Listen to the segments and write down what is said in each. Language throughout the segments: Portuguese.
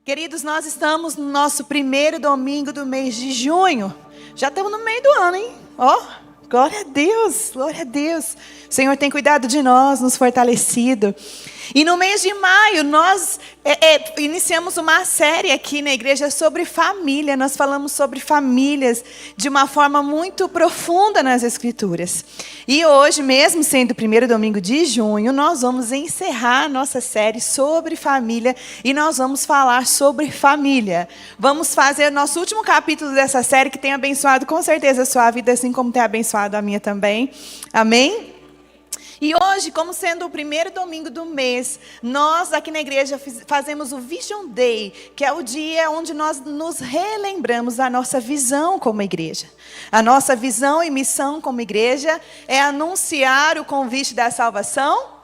Queridos, nós estamos no nosso primeiro domingo do mês de junho. Já estamos no meio do ano, hein? Ó, glória a Deus, glória a Deus. O Senhor tem cuidado de nós, nos fortalecido. E no mês de maio, nós iniciamos uma série aqui na igreja sobre família. Nós falamos sobre famílias de uma forma muito profunda nas Escrituras. E hoje, mesmo sendo o primeiro domingo de junho, nós vamos encerrar a nossa série sobre família. E nós vamos falar sobre família. Vamos fazer o nosso último capítulo dessa série, que tem abençoado com certeza a sua vida, assim como tem abençoado a minha também. Amém? E hoje, como sendo o primeiro domingo do mês, nós aqui na igreja fazemos o Vision Day, que é o dia onde nós nos relembramos da nossa visão como igreja. A nossa visão e missão como igreja é anunciar o convite da salvação.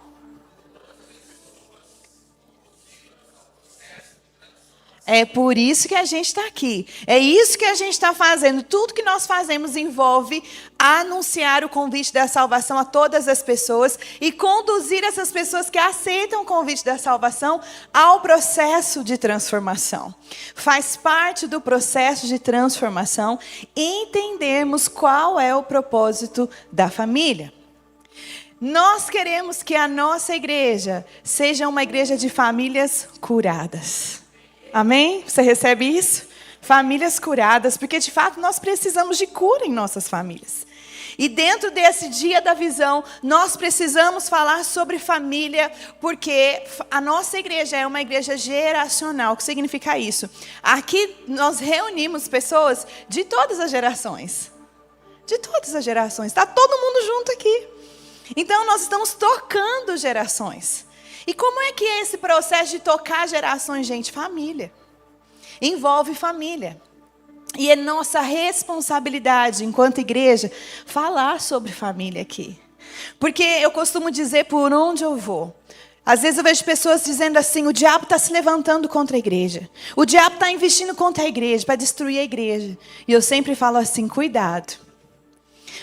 É por isso que a gente está aqui. É isso que a gente está fazendo. Tudo que nós fazemos envolve anunciar o convite da salvação a todas as pessoas e conduzir essas pessoas que aceitam o convite da salvação ao processo de transformação. Faz parte do processo de transformação entendermos qual é o propósito da família. Nós queremos que a nossa igreja seja uma igreja de famílias curadas. Amém? Você recebe isso? Famílias curadas, porque de fato nós precisamos de cura em nossas famílias. E dentro desse dia da visão, nós precisamos falar sobre família, porque a nossa igreja é uma igreja geracional. O que significa isso? Aqui nós reunimos pessoas de todas as gerações. De todas as gerações. Está todo mundo junto aqui. Então nós estamos tocando gerações. E como é que é esse processo de tocar gerações, gente? Família. Envolve família. E é nossa responsabilidade, enquanto igreja, falar sobre família aqui. Porque eu costumo dizer por onde eu vou. Às vezes eu vejo pessoas dizendo assim, o diabo está se levantando contra a igreja. O diabo está investindo contra a igreja, para destruir a igreja. E eu sempre falo assim, cuidado.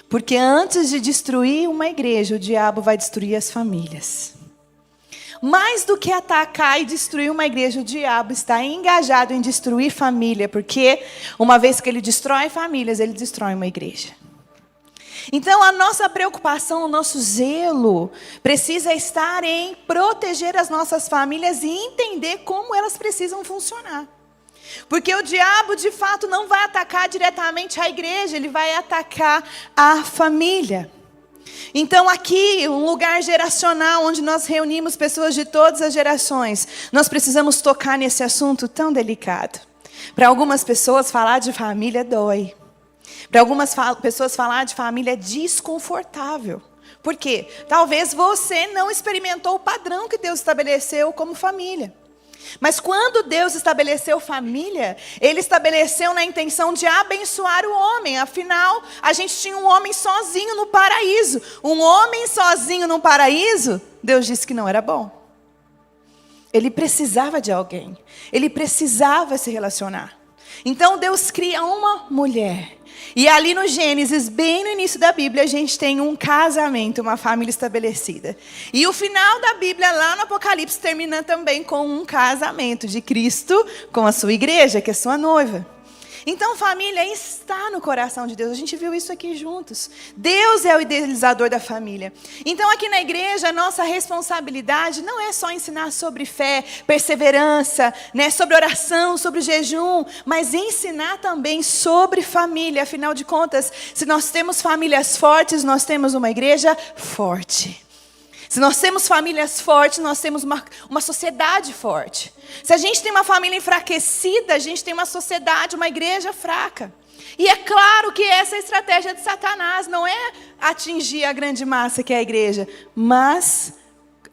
Porque antes de destruir uma igreja, o diabo vai destruir as famílias. Mais do que atacar e destruir uma igreja, o diabo está engajado em destruir família, porque uma vez que ele destrói famílias, ele destrói uma igreja. Então a nossa preocupação, o nosso zelo, precisa estar em proteger as nossas famílias e entender como elas precisam funcionar. Porque o diabo, de fato, não vai atacar diretamente a igreja, ele vai atacar a família. Então aqui, um lugar geracional, onde nós reunimos pessoas de todas as gerações, nós precisamos tocar nesse assunto tão delicado. Para algumas pessoas, falar de família dói. Para algumas pessoas, falar de família é desconfortável. Por quê? Talvez você não experimentou o padrão que Deus estabeleceu como família. Mas quando Deus estabeleceu família, Ele estabeleceu na intenção de abençoar o homem. Afinal, a gente tinha um homem sozinho no paraíso. Um homem sozinho no paraíso, Deus disse que não era bom. Ele precisava de alguém. Ele precisava se relacionar. Então Deus cria uma mulher. E ali no Gênesis, bem no início da Bíblia, a gente tem um casamento, uma família estabelecida. E o final da Bíblia, lá no Apocalipse, termina também com um casamento de Cristo com a sua igreja, que é sua noiva. Então, família está no coração de Deus. A gente viu isso aqui juntos. Deus é o idealizador da família. Então, aqui na igreja, a nossa responsabilidade não é só ensinar sobre fé, perseverança, né, sobre oração, sobre jejum, mas ensinar também sobre família. Afinal de contas, se nós temos famílias fortes, nós temos uma igreja forte. Se nós temos famílias fortes, nós temos uma sociedade forte. Se a gente tem uma família enfraquecida, a gente tem uma sociedade, uma igreja fraca. E é claro que essa é a estratégia de Satanás, não é atingir a grande massa que é a igreja, mas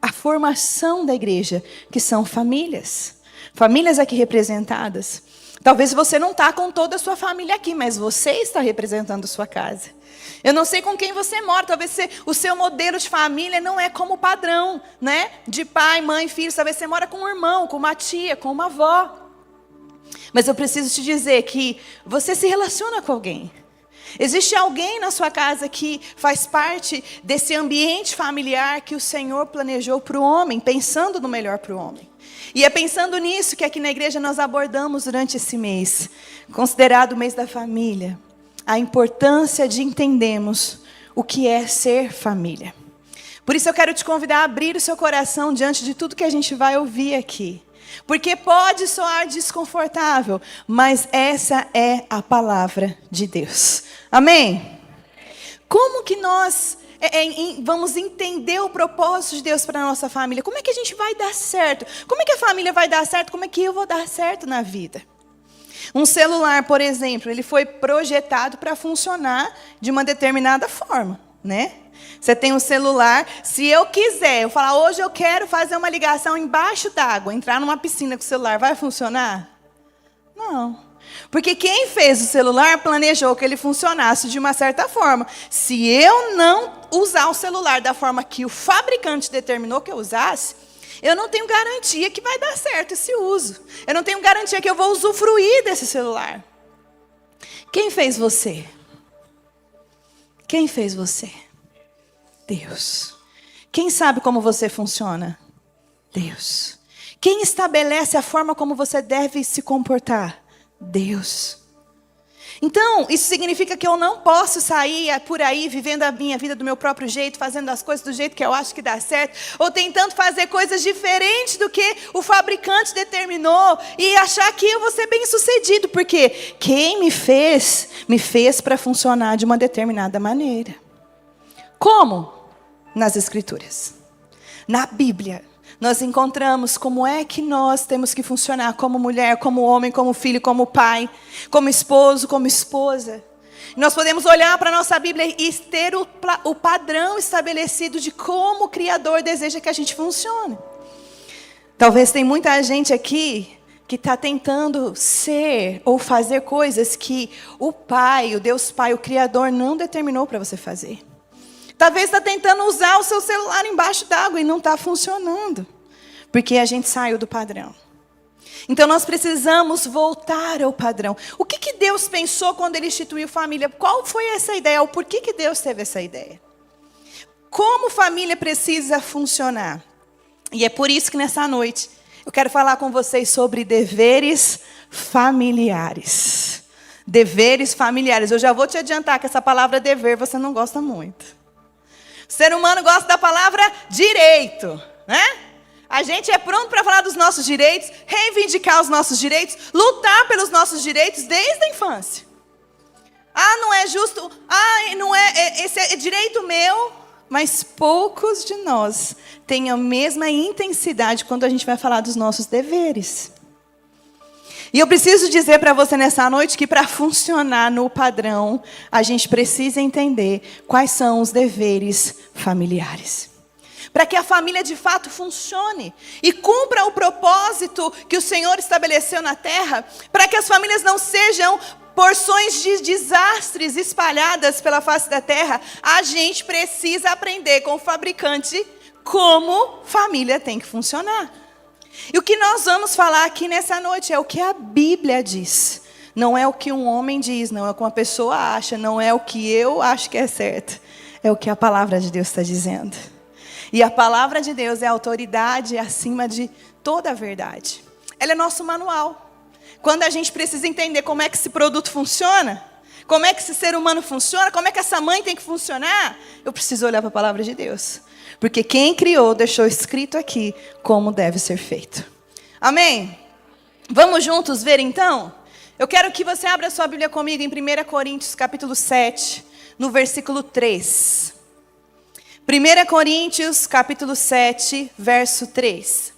a formação da igreja, que são famílias. Famílias aqui representadas. Talvez você não está com toda a sua família aqui, mas você está representando a sua casa. Eu não sei com quem você mora, talvez o seu modelo de família não é como padrão, né? De pai, mãe, filhos. Talvez você mora com um irmão, com uma tia, com uma avó. Mas eu preciso te dizer que você se relaciona com alguém. Existe alguém na sua casa que faz parte desse ambiente familiar que o Senhor planejou para o homem, pensando no melhor para o homem. E é pensando nisso que aqui na igreja nós abordamos durante esse mês, considerado o mês da família, a importância de entendermos o que é ser família. Por isso eu quero te convidar a abrir o seu coração diante de tudo que a gente vai ouvir aqui. Porque pode soar desconfortável, mas essa é a palavra de Deus. Amém? Como que nós vamos entender o propósito de Deus para a nossa família? Como é que a gente vai dar certo? Como é que a família vai dar certo? Como é que eu vou dar certo na vida? Um celular, por exemplo, ele foi projetado para funcionar de uma determinada forma, né? Você tem um celular, se eu quiser, eu falar, hoje eu quero fazer uma ligação embaixo d'água, entrar numa piscina com o celular, vai funcionar? Não. Porque quem fez o celular planejou que ele funcionasse de uma certa forma. Se eu não usar o celular da forma que o fabricante determinou que eu usasse, eu não tenho garantia que vai dar certo esse uso. Eu não tenho garantia que eu vou usufruir desse celular. Quem fez você? Quem fez você? Deus. Quem sabe como você funciona? Deus. Quem estabelece a forma como você deve se comportar? Deus. Então, isso significa que eu não posso sair por aí vivendo a minha vida do meu próprio jeito, fazendo as coisas do jeito que eu acho que dá certo, ou tentando fazer coisas diferentes do que o fabricante determinou e achar que eu vou ser bem-sucedido, porque quem me fez para funcionar de uma determinada maneira. Como? Nas Escrituras. Na Bíblia, nós encontramos como é que nós temos que funcionar como mulher, como homem, como filho, como pai, como esposo, como esposa. Nós podemos olhar para a nossa Bíblia e ter o padrão estabelecido de como o Criador deseja que a gente funcione. Talvez tem muita gente aqui que está tentando ser ou fazer coisas que o Pai, o Deus Pai, o Criador não determinou para você fazer. Talvez está tentando usar o seu celular embaixo d'água e não está funcionando. Porque a gente saiu do padrão. Então nós precisamos voltar ao padrão. O que Deus pensou quando Ele instituiu família? Qual foi essa ideia? O porquê que Deus teve essa ideia? Como família precisa funcionar? E é por isso que nessa noite eu quero falar com vocês sobre deveres familiares. Deveres familiares. Eu já vou te adiantar que essa palavra dever você não gosta muito. O ser humano gosta da palavra direito, né? A gente é pronto para falar dos nossos direitos, reivindicar os nossos direitos, lutar pelos nossos direitos desde a infância. Ah, não é justo, não é, esse é direito meu, mas poucos de nós têm a mesma intensidade quando a gente vai falar dos nossos deveres. E eu preciso dizer para você nessa noite que para funcionar no padrão, a gente precisa entender quais são os deveres familiares. Para que a família de fato funcione e cumpra o propósito que o Senhor estabeleceu na terra, para que as famílias não sejam porções de desastres espalhadas pela face da terra, a gente precisa aprender com o fabricante como família tem que funcionar. E o que nós vamos falar aqui nessa noite é o que a Bíblia diz. Não é o que um homem diz, não é o que uma pessoa acha, não é o que eu acho que é certo. É o que a palavra de Deus está dizendo. E a palavra de Deus é a autoridade acima de toda a verdade. Ela é nosso manual. Quando a gente precisa entender como é que esse produto funciona, como é que esse ser humano funciona, como é que essa mãe tem que funcionar, eu preciso olhar para a palavra de Deus. Porque quem criou deixou escrito aqui como deve ser feito. Amém? Vamos juntos ver então? Eu quero que você abra sua Bíblia comigo em 1 Coríntios capítulo 7, no versículo 3. 1 Coríntios capítulo 7, verso 3.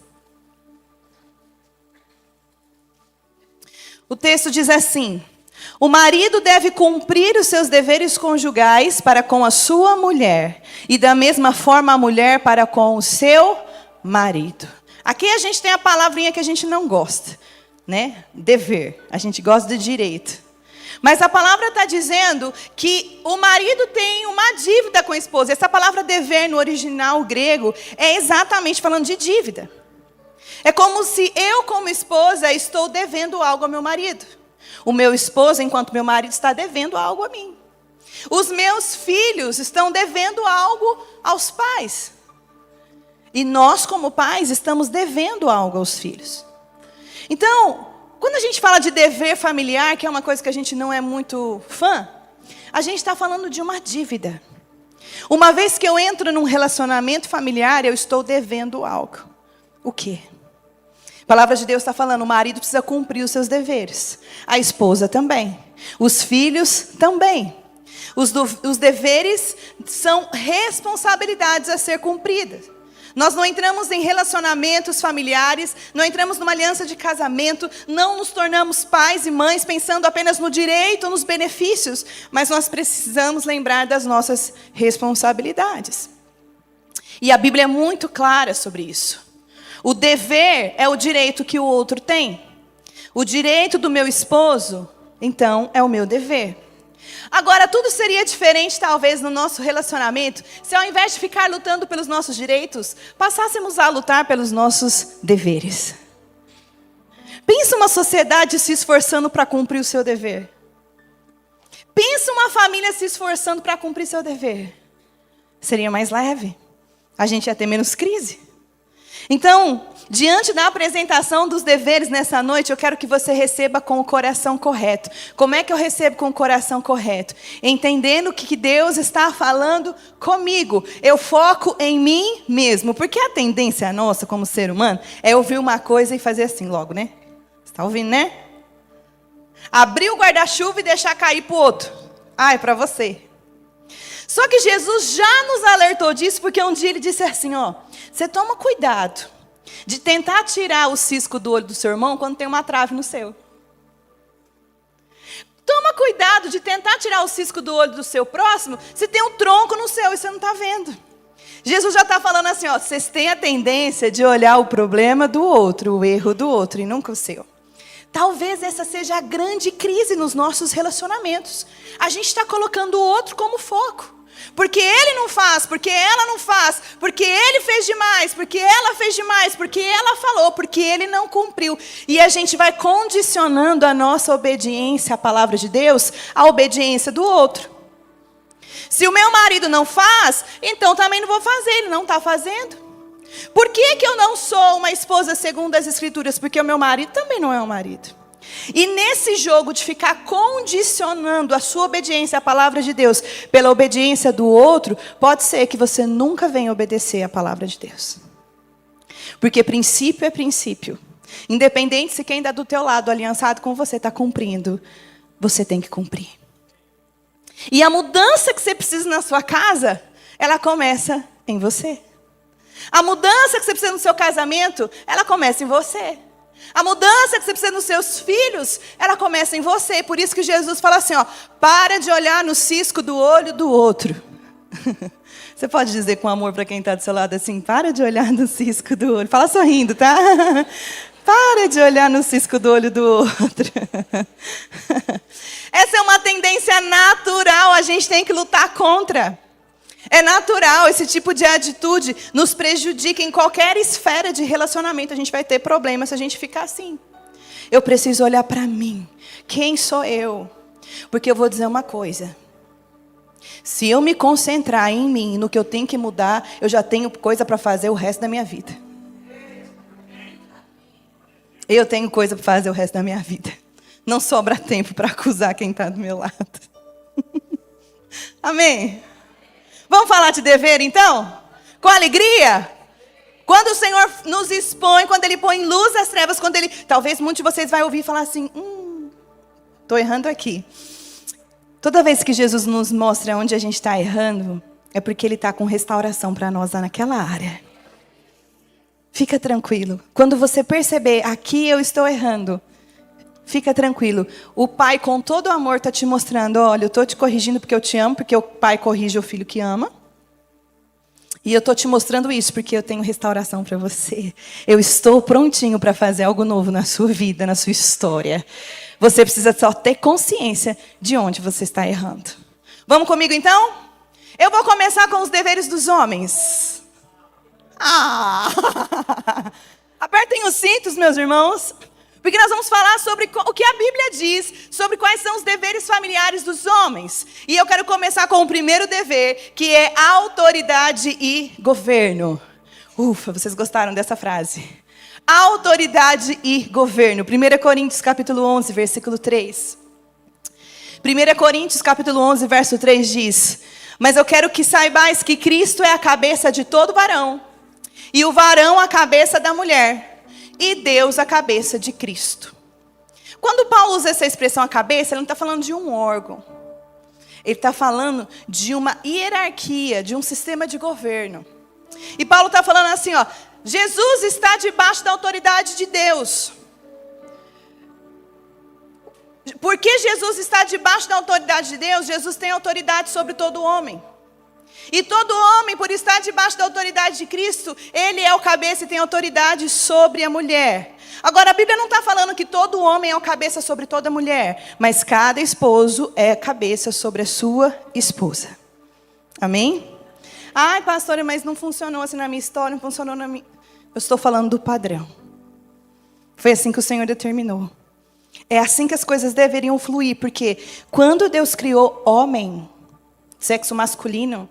O texto diz assim: o marido deve cumprir os seus deveres conjugais para com a sua mulher, e da mesma forma a mulher para com o seu marido. Aqui a gente tem a palavrinha que a gente não gosta, né? Dever. A gente gosta de direito. Mas a palavra está dizendo que o marido tem uma dívida com a esposa. Essa palavra dever no original grego é exatamente falando de dívida. É como se eu, como esposa, estou devendo algo ao meu marido. O meu esposo, enquanto meu marido, está devendo algo a mim. Os meus filhos estão devendo algo aos pais. E nós, como pais, estamos devendo algo aos filhos. Então, quando a gente fala de dever familiar, que é uma coisa que a gente não é muito fã, a gente está falando de uma dívida. Uma vez que eu entro num relacionamento familiar, eu estou devendo algo. O quê? A palavra de Deus está falando, o marido precisa cumprir os seus deveres. A esposa também. Os filhos também. Os deveres são responsabilidades a ser cumpridas. Nós não entramos em relacionamentos familiares, não entramos numa aliança de casamento, não nos tornamos pais e mães pensando apenas no direito, nos benefícios, mas nós precisamos lembrar das nossas responsabilidades. E a Bíblia é muito clara sobre isso. O dever é o direito que o outro tem. O direito do meu esposo, então, é o meu dever. Agora, tudo seria diferente, talvez, no nosso relacionamento, se ao invés de ficar lutando pelos nossos direitos, passássemos a lutar pelos nossos deveres. Pensa uma sociedade se esforçando para cumprir o seu dever. Pensa uma família se esforçando para cumprir seu dever. Seria mais leve. A gente ia ter menos crise. Então, diante da apresentação dos deveres nessa noite, eu quero que você receba com o coração correto. Como é que eu recebo com o coração correto? Entendendo o que Deus está falando comigo. Eu foco em mim mesmo. Porque a tendência nossa, como ser humano, é ouvir uma coisa e fazer assim logo, né? Você está ouvindo, né? Abrir o guarda-chuva e deixar cair para o outro. Ah, é para você. Só que Jesus já nos alertou disso, porque um dia ele disse assim, ó, você toma cuidado de tentar tirar o cisco do olho do seu irmão quando tem uma trave no seu. Toma cuidado de tentar tirar o cisco do olho do seu próximo se tem um tronco no seu e você não está vendo. Jesus já está falando assim, ó, vocês têm a tendência de olhar o problema do outro, o erro do outro e nunca o seu. Talvez essa seja a grande crise nos nossos relacionamentos. A gente está colocando o outro como foco. Porque ele não faz, porque ela não faz, porque ele fez demais, porque ela fez demais, porque ela falou, porque ele não cumpriu. E a gente vai condicionando a nossa obediência à palavra de Deus à obediência do outro. Se o meu marido não faz, então também não vou fazer, ele não está fazendo. Por que eu não sou uma esposa segundo as Escrituras? Porque o meu marido também não é um marido. E nesse jogo de ficar condicionando a sua obediência à palavra de Deus pela obediência do outro, pode ser que você nunca venha obedecer à palavra de Deus. Porque princípio é princípio. Independente se quem está do teu lado, aliançado com você, está cumprindo, você tem que cumprir. E a mudança que você precisa na sua casa, ela começa em você. A mudança que você precisa no seu casamento, ela começa em você. A mudança que você precisa nos seus filhos, ela começa em você. Por isso que Jesus fala assim, ó, para de olhar no cisco do olho do outro. Você pode dizer com amor para quem está do seu lado assim, para de olhar no cisco do olho. Fala sorrindo, tá? Para de olhar no cisco do olho do outro. Essa é uma tendência natural, a gente tem que lutar contra. É natural, esse tipo de atitude nos prejudica em qualquer esfera de relacionamento. A gente vai ter problemas se a gente ficar assim. Eu preciso olhar para mim. Quem sou eu? Porque eu vou dizer uma coisa. Se eu me concentrar em mim, no que eu tenho que mudar, eu já tenho coisa para fazer o resto da minha vida. Eu tenho coisa para fazer o resto da minha vida. Não sobra tempo para acusar quem está do meu lado. Amém? Vamos falar de dever, então? Com alegria? Quando o Senhor nos expõe, quando Ele põe em luz as trevas, quando Ele... Talvez muitos de vocês vão ouvir e falar assim, estou errando aqui. Toda vez que Jesus nos mostra onde a gente está errando, é porque Ele está com restauração para nós lá naquela área. Fica tranquilo. Quando você perceber, aqui eu estou errando, fica tranquilo. O pai, com todo o amor, está te mostrando, olha, eu estou te corrigindo porque eu te amo, porque o pai corrige o filho que ama. E eu estou te mostrando isso porque eu tenho restauração para você. Eu estou prontinho para fazer algo novo na sua vida, na sua história. Você precisa só ter consciência de onde você está errando. Vamos comigo, então? Eu vou começar com os deveres dos homens. Apertem os cintos, meus irmãos. Porque nós vamos falar sobre o que a Bíblia diz, sobre quais são os deveres familiares dos homens. E eu quero começar com o primeiro dever, que é autoridade e governo. Ufa, vocês gostaram dessa frase? Autoridade e governo. 1 Coríntios capítulo 11, versículo 3. 1 Coríntios capítulo 11, verso 3 diz: mas eu quero que saibais que Cristo é a cabeça de todo varão, e o varão a cabeça da mulher, e Deus a cabeça de Cristo. Quando Paulo usa essa expressão a cabeça, ele não está falando de um órgão. Ele está falando de uma hierarquia, de um sistema de governo. E Paulo está falando assim, ó, Jesus está debaixo da autoridade de Deus. Porque Jesus está debaixo da autoridade de Deus, Jesus tem autoridade sobre todo homem. E todo homem, por estar debaixo da autoridade de Cristo, ele é o cabeça e tem autoridade sobre a mulher. Agora, a Bíblia não está falando que todo homem é o cabeça sobre toda mulher, mas cada esposo é cabeça sobre a sua esposa. Amém? Ai, pastora, mas não funcionou assim na minha história, não funcionou na minha... Eu estou falando do padrão. Foi assim que o Senhor determinou. É assim que as coisas deveriam fluir, porque quando Deus criou homem, sexo masculino,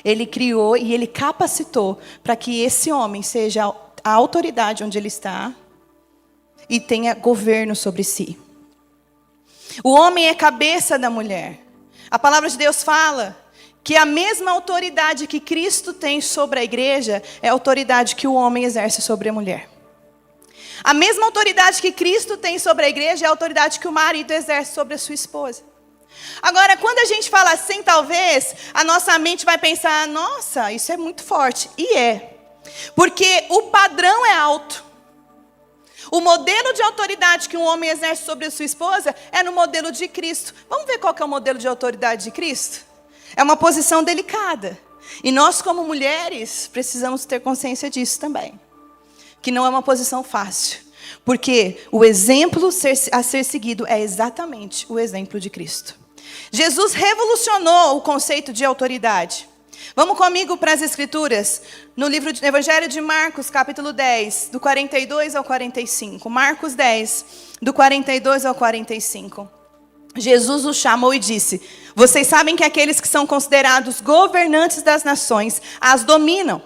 Ele criou e Ele capacitou para que esse homem seja a autoridade onde ele está e tenha governo sobre si. O homem é cabeça da mulher. A palavra de Deus fala que a mesma autoridade que Cristo tem sobre a igreja é a autoridade que o homem exerce sobre a mulher. A mesma autoridade que Cristo tem sobre a igreja é a autoridade que o marido exerce sobre a sua esposa. Agora, quando a gente fala assim, talvez a nossa mente vai pensar, nossa, isso é muito forte. E é. Porque o padrão é alto. O modelo de autoridade que um homem exerce sobre a sua esposa é no modelo de Cristo. Vamos ver qual que é o modelo de autoridade de Cristo? É uma posição delicada. E nós, como mulheres, precisamos ter consciência disso também. Que não é uma posição fácil. Porque o exemplo a ser seguido é exatamente o exemplo de Cristo. Jesus revolucionou o conceito de autoridade. Vamos comigo para as Escrituras, no livro do Evangelho de Marcos, capítulo 10, do 42 ao 45. Marcos 10, do 42 ao 45. Jesus os chamou e disse: vocês sabem que aqueles que são considerados governantes das nações as dominam.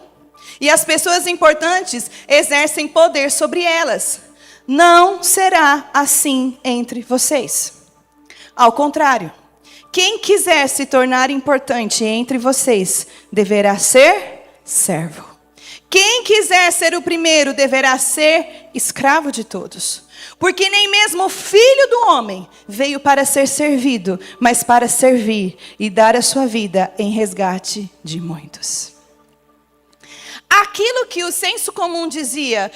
E as pessoas importantes exercem poder sobre elas. Não será assim entre vocês. Ao contrário, quem quiser se tornar importante entre vocês, deverá ser servo. Quem quiser ser o primeiro, deverá ser escravo de todos. Porque nem mesmo o Filho do Homem veio para ser servido, mas para servir e dar a sua vida em resgate de muitos. Aquilo que o senso comum dizia,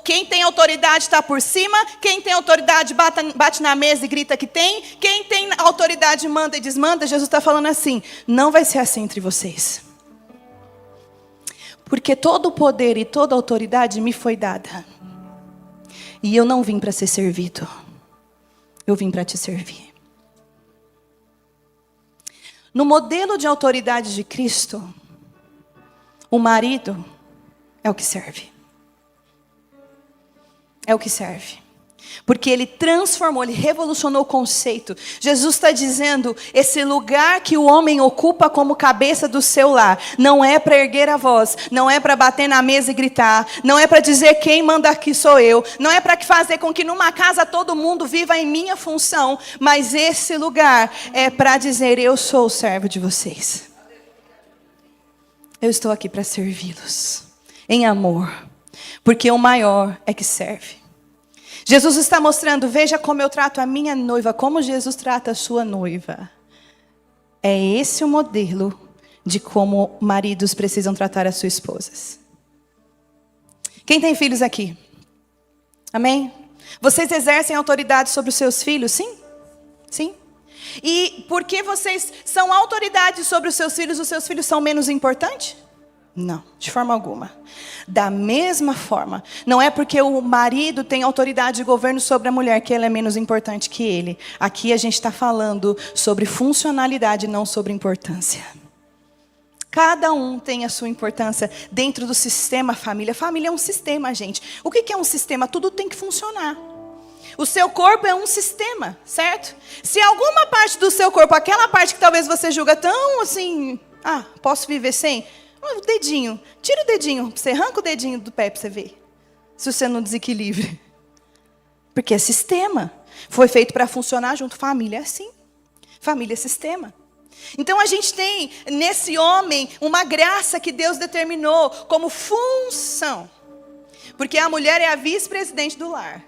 quem tem autoridade está por cima, quem tem autoridade bate na mesa e grita que tem, quem tem autoridade manda e desmanda, Jesus está falando assim, não vai ser assim entre vocês. Porque todo o poder e toda a autoridade me foi dada. E eu não vim para ser servido, eu vim para te servir. No modelo de autoridade de Cristo, o marido é o que serve. É o que serve. Porque ele transformou, ele revolucionou o conceito. Jesus está dizendo, esse lugar que o homem ocupa como cabeça do seu lar, não é para erguer a voz, não é para bater na mesa e gritar, não é para dizer quem manda aqui sou eu, não é para fazer com que numa casa todo mundo viva em minha função, mas esse lugar é para dizer, eu sou o servo de vocês. Eu estou aqui para servi-los, em amor, porque o maior é que serve. Jesus está mostrando, veja como eu trato a minha noiva, como Jesus trata a sua noiva. É esse o modelo de como maridos precisam tratar as suas esposas. Quem tem filhos aqui? Amém? Vocês exercem autoridade sobre os seus filhos? Sim? Sim? E porque vocês são autoridade sobre os seus filhos são menos importantes? Não, de forma alguma. Da mesma forma, não é porque o marido tem autoridade de governo sobre a mulher que ela é menos importante que ele. Aqui a gente está falando sobre funcionalidade, não sobre importância. Cada um tem a sua importância dentro do sistema família. Família é um sistema, gente. O que é um sistema? Tudo tem que funcionar. O seu corpo é um sistema, certo? Se alguma parte do seu corpo, aquela parte que talvez você julga tão assim, posso viver sem? O dedinho, tira o dedinho, você arranca o dedinho do pé para você ver. Se você não desequilibra. Porque é sistema. Foi feito para funcionar junto. Família é assim. Família é sistema. Então a gente tem nesse homem uma graça que Deus determinou como função. Porque a mulher é a vice-presidente do lar.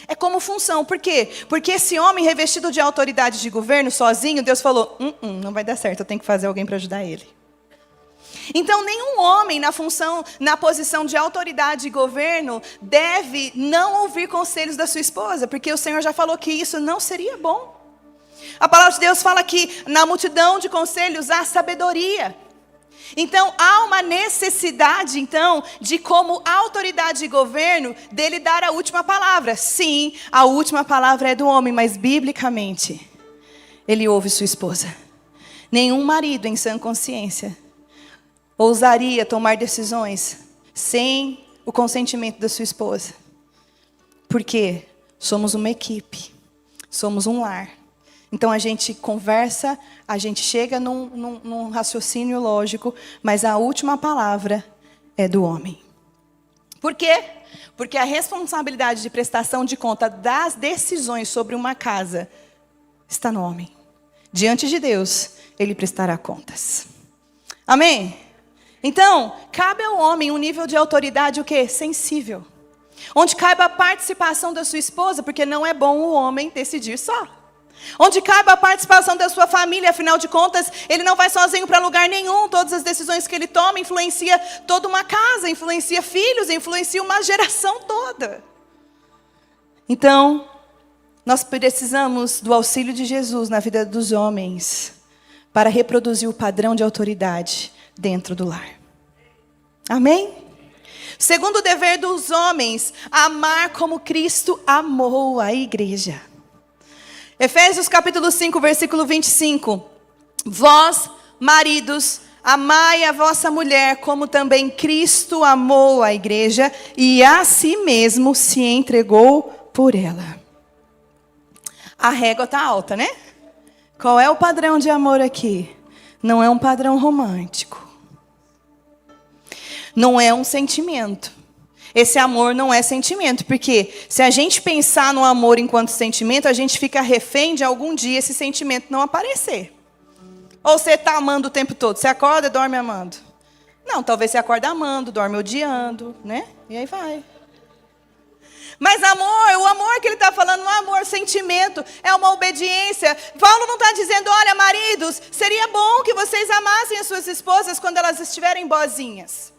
É como função. Por quê? Porque esse homem revestido de autoridade de governo sozinho, Deus falou, não vai dar certo, eu tenho que fazer alguém para ajudar ele. Então, nenhum homem na posição de autoridade e governo deve não ouvir conselhos da sua esposa, porque o Senhor já falou que isso não seria bom. A palavra de Deus fala que na multidão de conselhos há sabedoria. Então, há uma necessidade, de como autoridade e governo, dele dar a última palavra. Sim, a última palavra é do homem, mas biblicamente, ele ouve sua esposa. Nenhum marido em sã consciência ousaria tomar decisões sem o consentimento da sua esposa. Porque somos uma equipe, somos um lar. Então a gente conversa, a gente chega num raciocínio lógico, mas a última palavra é do homem. Por quê? Porque a responsabilidade de prestação de conta das decisões sobre uma casa está no homem. Diante de Deus, ele prestará contas. Amém? Então, cabe ao homem um nível de autoridade o quê? Sensível. Onde caiba a participação da sua esposa, porque não é bom o homem decidir só. Onde caiba a participação da sua família, afinal de contas, ele não vai sozinho para lugar nenhum. Todas as decisões que ele toma influencia toda uma casa, influencia filhos, influencia uma geração toda. Então, nós precisamos do auxílio de Jesus na vida dos homens para reproduzir o padrão de autoridade dentro do lar. Amém? Segundo dever dos homens, amar como Cristo amou a igreja. Efésios capítulo 5, versículo 25. Vós, maridos, amai a vossa mulher, como também Cristo amou a igreja e a si mesmo se entregou por ela. A régua está alta, né? Qual é o padrão de amor aqui? Não é um padrão romântico. Não é um sentimento. Esse amor não é sentimento, porque se a gente pensar no amor enquanto sentimento, a gente fica refém de algum dia esse sentimento não aparecer. Ou você está amando o tempo todo, você acorda e dorme amando. Não, talvez você acorda amando, dorme odiando, né? E aí vai. Mas amor, o amor que ele está falando não é amor, sentimento, é uma obediência. Paulo não está dizendo, olha maridos, seria bom que vocês amassem as suas esposas quando elas estiverem boazinhas.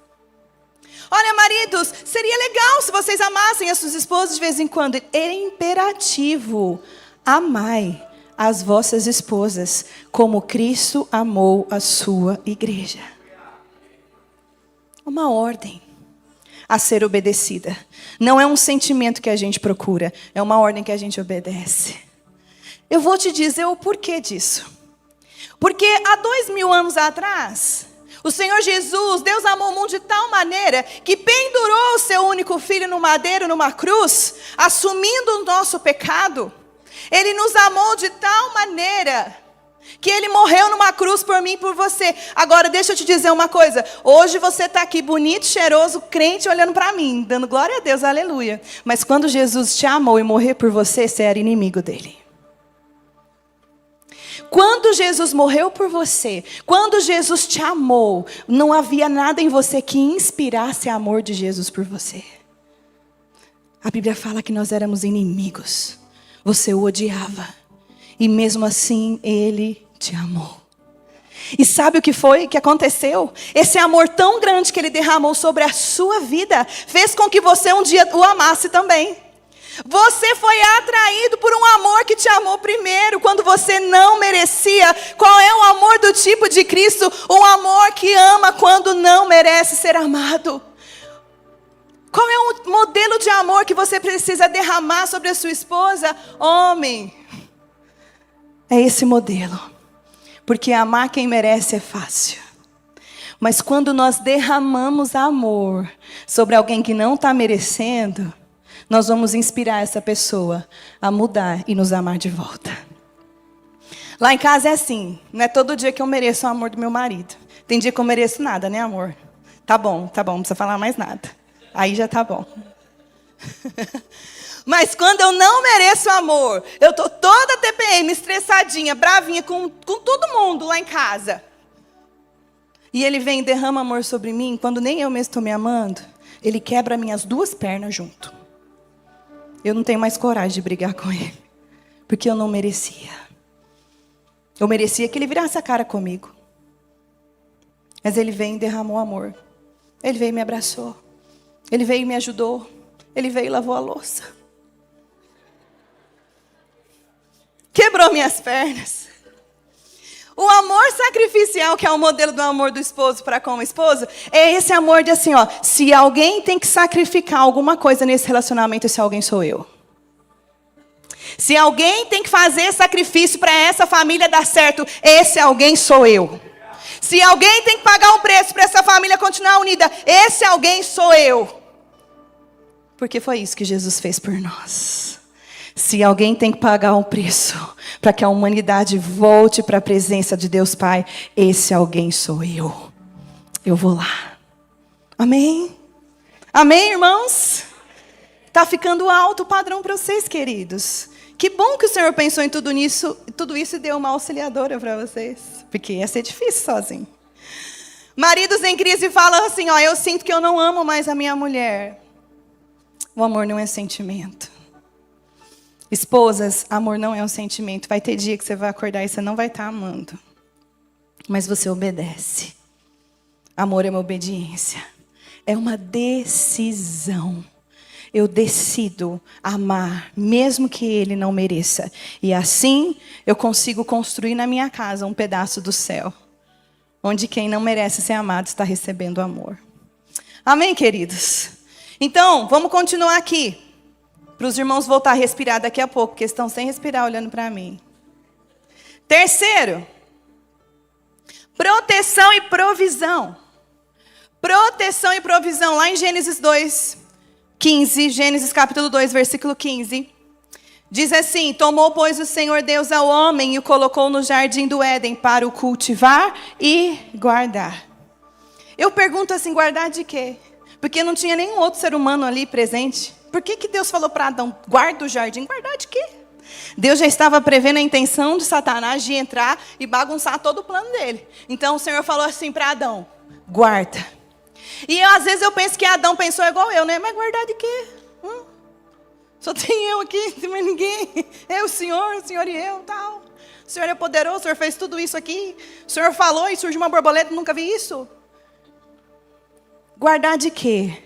Olha maridos, seria legal se vocês amassem as suas esposas de vez em quando. É imperativo, amai as vossas esposas como Cristo amou a sua igreja. Uma ordem a ser obedecida. Não é um sentimento que a gente procura, é uma ordem que a gente obedece. Eu vou te dizer o porquê disso. Porque há 2000 anos atrás, o Senhor Jesus, Deus amou o mundo de tal maneira que pendurou o seu único filho no madeiro, numa cruz, assumindo o nosso pecado. Ele nos amou de tal maneira que ele morreu numa cruz por mim e por você. Agora, deixa eu te dizer uma coisa. Hoje você está aqui bonito, cheiroso, crente, olhando para mim, dando glória a Deus, aleluia. Mas quando Jesus te amou e morreu por você, você era inimigo dele. Quando Jesus morreu por você, quando Jesus te amou, não havia nada em você que inspirasse amor de Jesus por você. A Bíblia fala que nós éramos inimigos. Você o odiava. E mesmo assim, Ele te amou. E sabe o que foi que aconteceu? Esse amor tão grande que Ele derramou sobre a sua vida, fez com que você um dia o amasse também. Você foi atraído por um amor que te amou primeiro, quando você não merecia. Qual é o amor do tipo de Cristo? Um amor que ama quando não merece ser amado. Qual é o modelo de amor que você precisa derramar sobre a sua esposa? Homem, é esse modelo. Porque amar quem merece é fácil. Mas quando nós derramamos amor sobre alguém que não está merecendo, nós vamos inspirar essa pessoa a mudar e nos amar de volta. Lá em casa é assim, não é todo dia que eu mereço o amor do meu marido. Tem dia que eu mereço nada, né, amor? Tá bom, não precisa falar mais nada. Aí já tá bom. Mas quando eu não mereço amor, eu tô toda TPM, estressadinha, bravinha com todo mundo lá em casa. E ele vem e derrama amor sobre mim, quando nem eu mesmo estou me amando, ele quebra minhas duas pernas junto. Eu não tenho mais coragem de brigar com ele, porque eu não merecia. Eu merecia que ele virasse a cara comigo. Mas ele veio e derramou amor. Ele veio e me abraçou. Ele veio e me ajudou. Ele veio e lavou a louça. Quebrou minhas pernas. O amor sacrificial, que é o modelo do amor do esposo para com o esposo, é esse amor de assim, ó, se alguém tem que sacrificar alguma coisa nesse relacionamento, esse alguém sou eu. Se alguém tem que fazer sacrifício para essa família dar certo, esse alguém sou eu. Se alguém tem que pagar um preço para essa família continuar unida, esse alguém sou eu. Porque foi isso que Jesus fez por nós. Se alguém tem que pagar um preço para que a humanidade volte para a presença de Deus Pai, esse alguém sou eu. Eu vou lá. Amém? Amém, irmãos? Está ficando alto o padrão para vocês, queridos. Que bom que o Senhor pensou em tudo isso e deu uma auxiliadora para vocês. Porque ia ser difícil sozinho. Maridos em crise falam assim, ó, eu sinto que eu não amo mais a minha mulher. O amor não é sentimento. Esposas, amor não é um sentimento. Vai ter dia que você vai acordar e você não vai estar amando. Mas você obedece. Amor é uma obediência. É uma decisão. Eu decido amar, mesmo que ele não mereça. E assim, eu consigo construir na minha casa um pedaço do céu. Onde quem não merece ser amado está recebendo amor. Amém, queridos? Então, vamos continuar aqui. Para os irmãos voltar a respirar daqui a pouco, porque estão sem respirar olhando para mim. Terceiro, proteção e provisão. Proteção e provisão, lá em Gênesis 2:15, Gênesis capítulo 2, versículo 15. Diz assim, tomou, pois, o Senhor Deus ao homem e o colocou no jardim do Éden para o cultivar e guardar. Eu pergunto assim, guardar de quê? Porque não tinha nenhum outro ser humano ali presente. Por que Deus falou para Adão, guarda o jardim? Guardar de quê? Deus já estava prevendo a intenção de Satanás de entrar e bagunçar todo o plano dele. Então o Senhor falou assim para Adão, guarda. E às vezes eu penso que Adão pensou igual eu, né? Mas guardar de quê? Só tem eu aqui, não tem mais ninguém. Eu, o Senhor e eu, tal. O Senhor é poderoso, o Senhor fez tudo isso aqui. O Senhor falou e surgiu uma borboleta, nunca vi isso. Guardar de quê?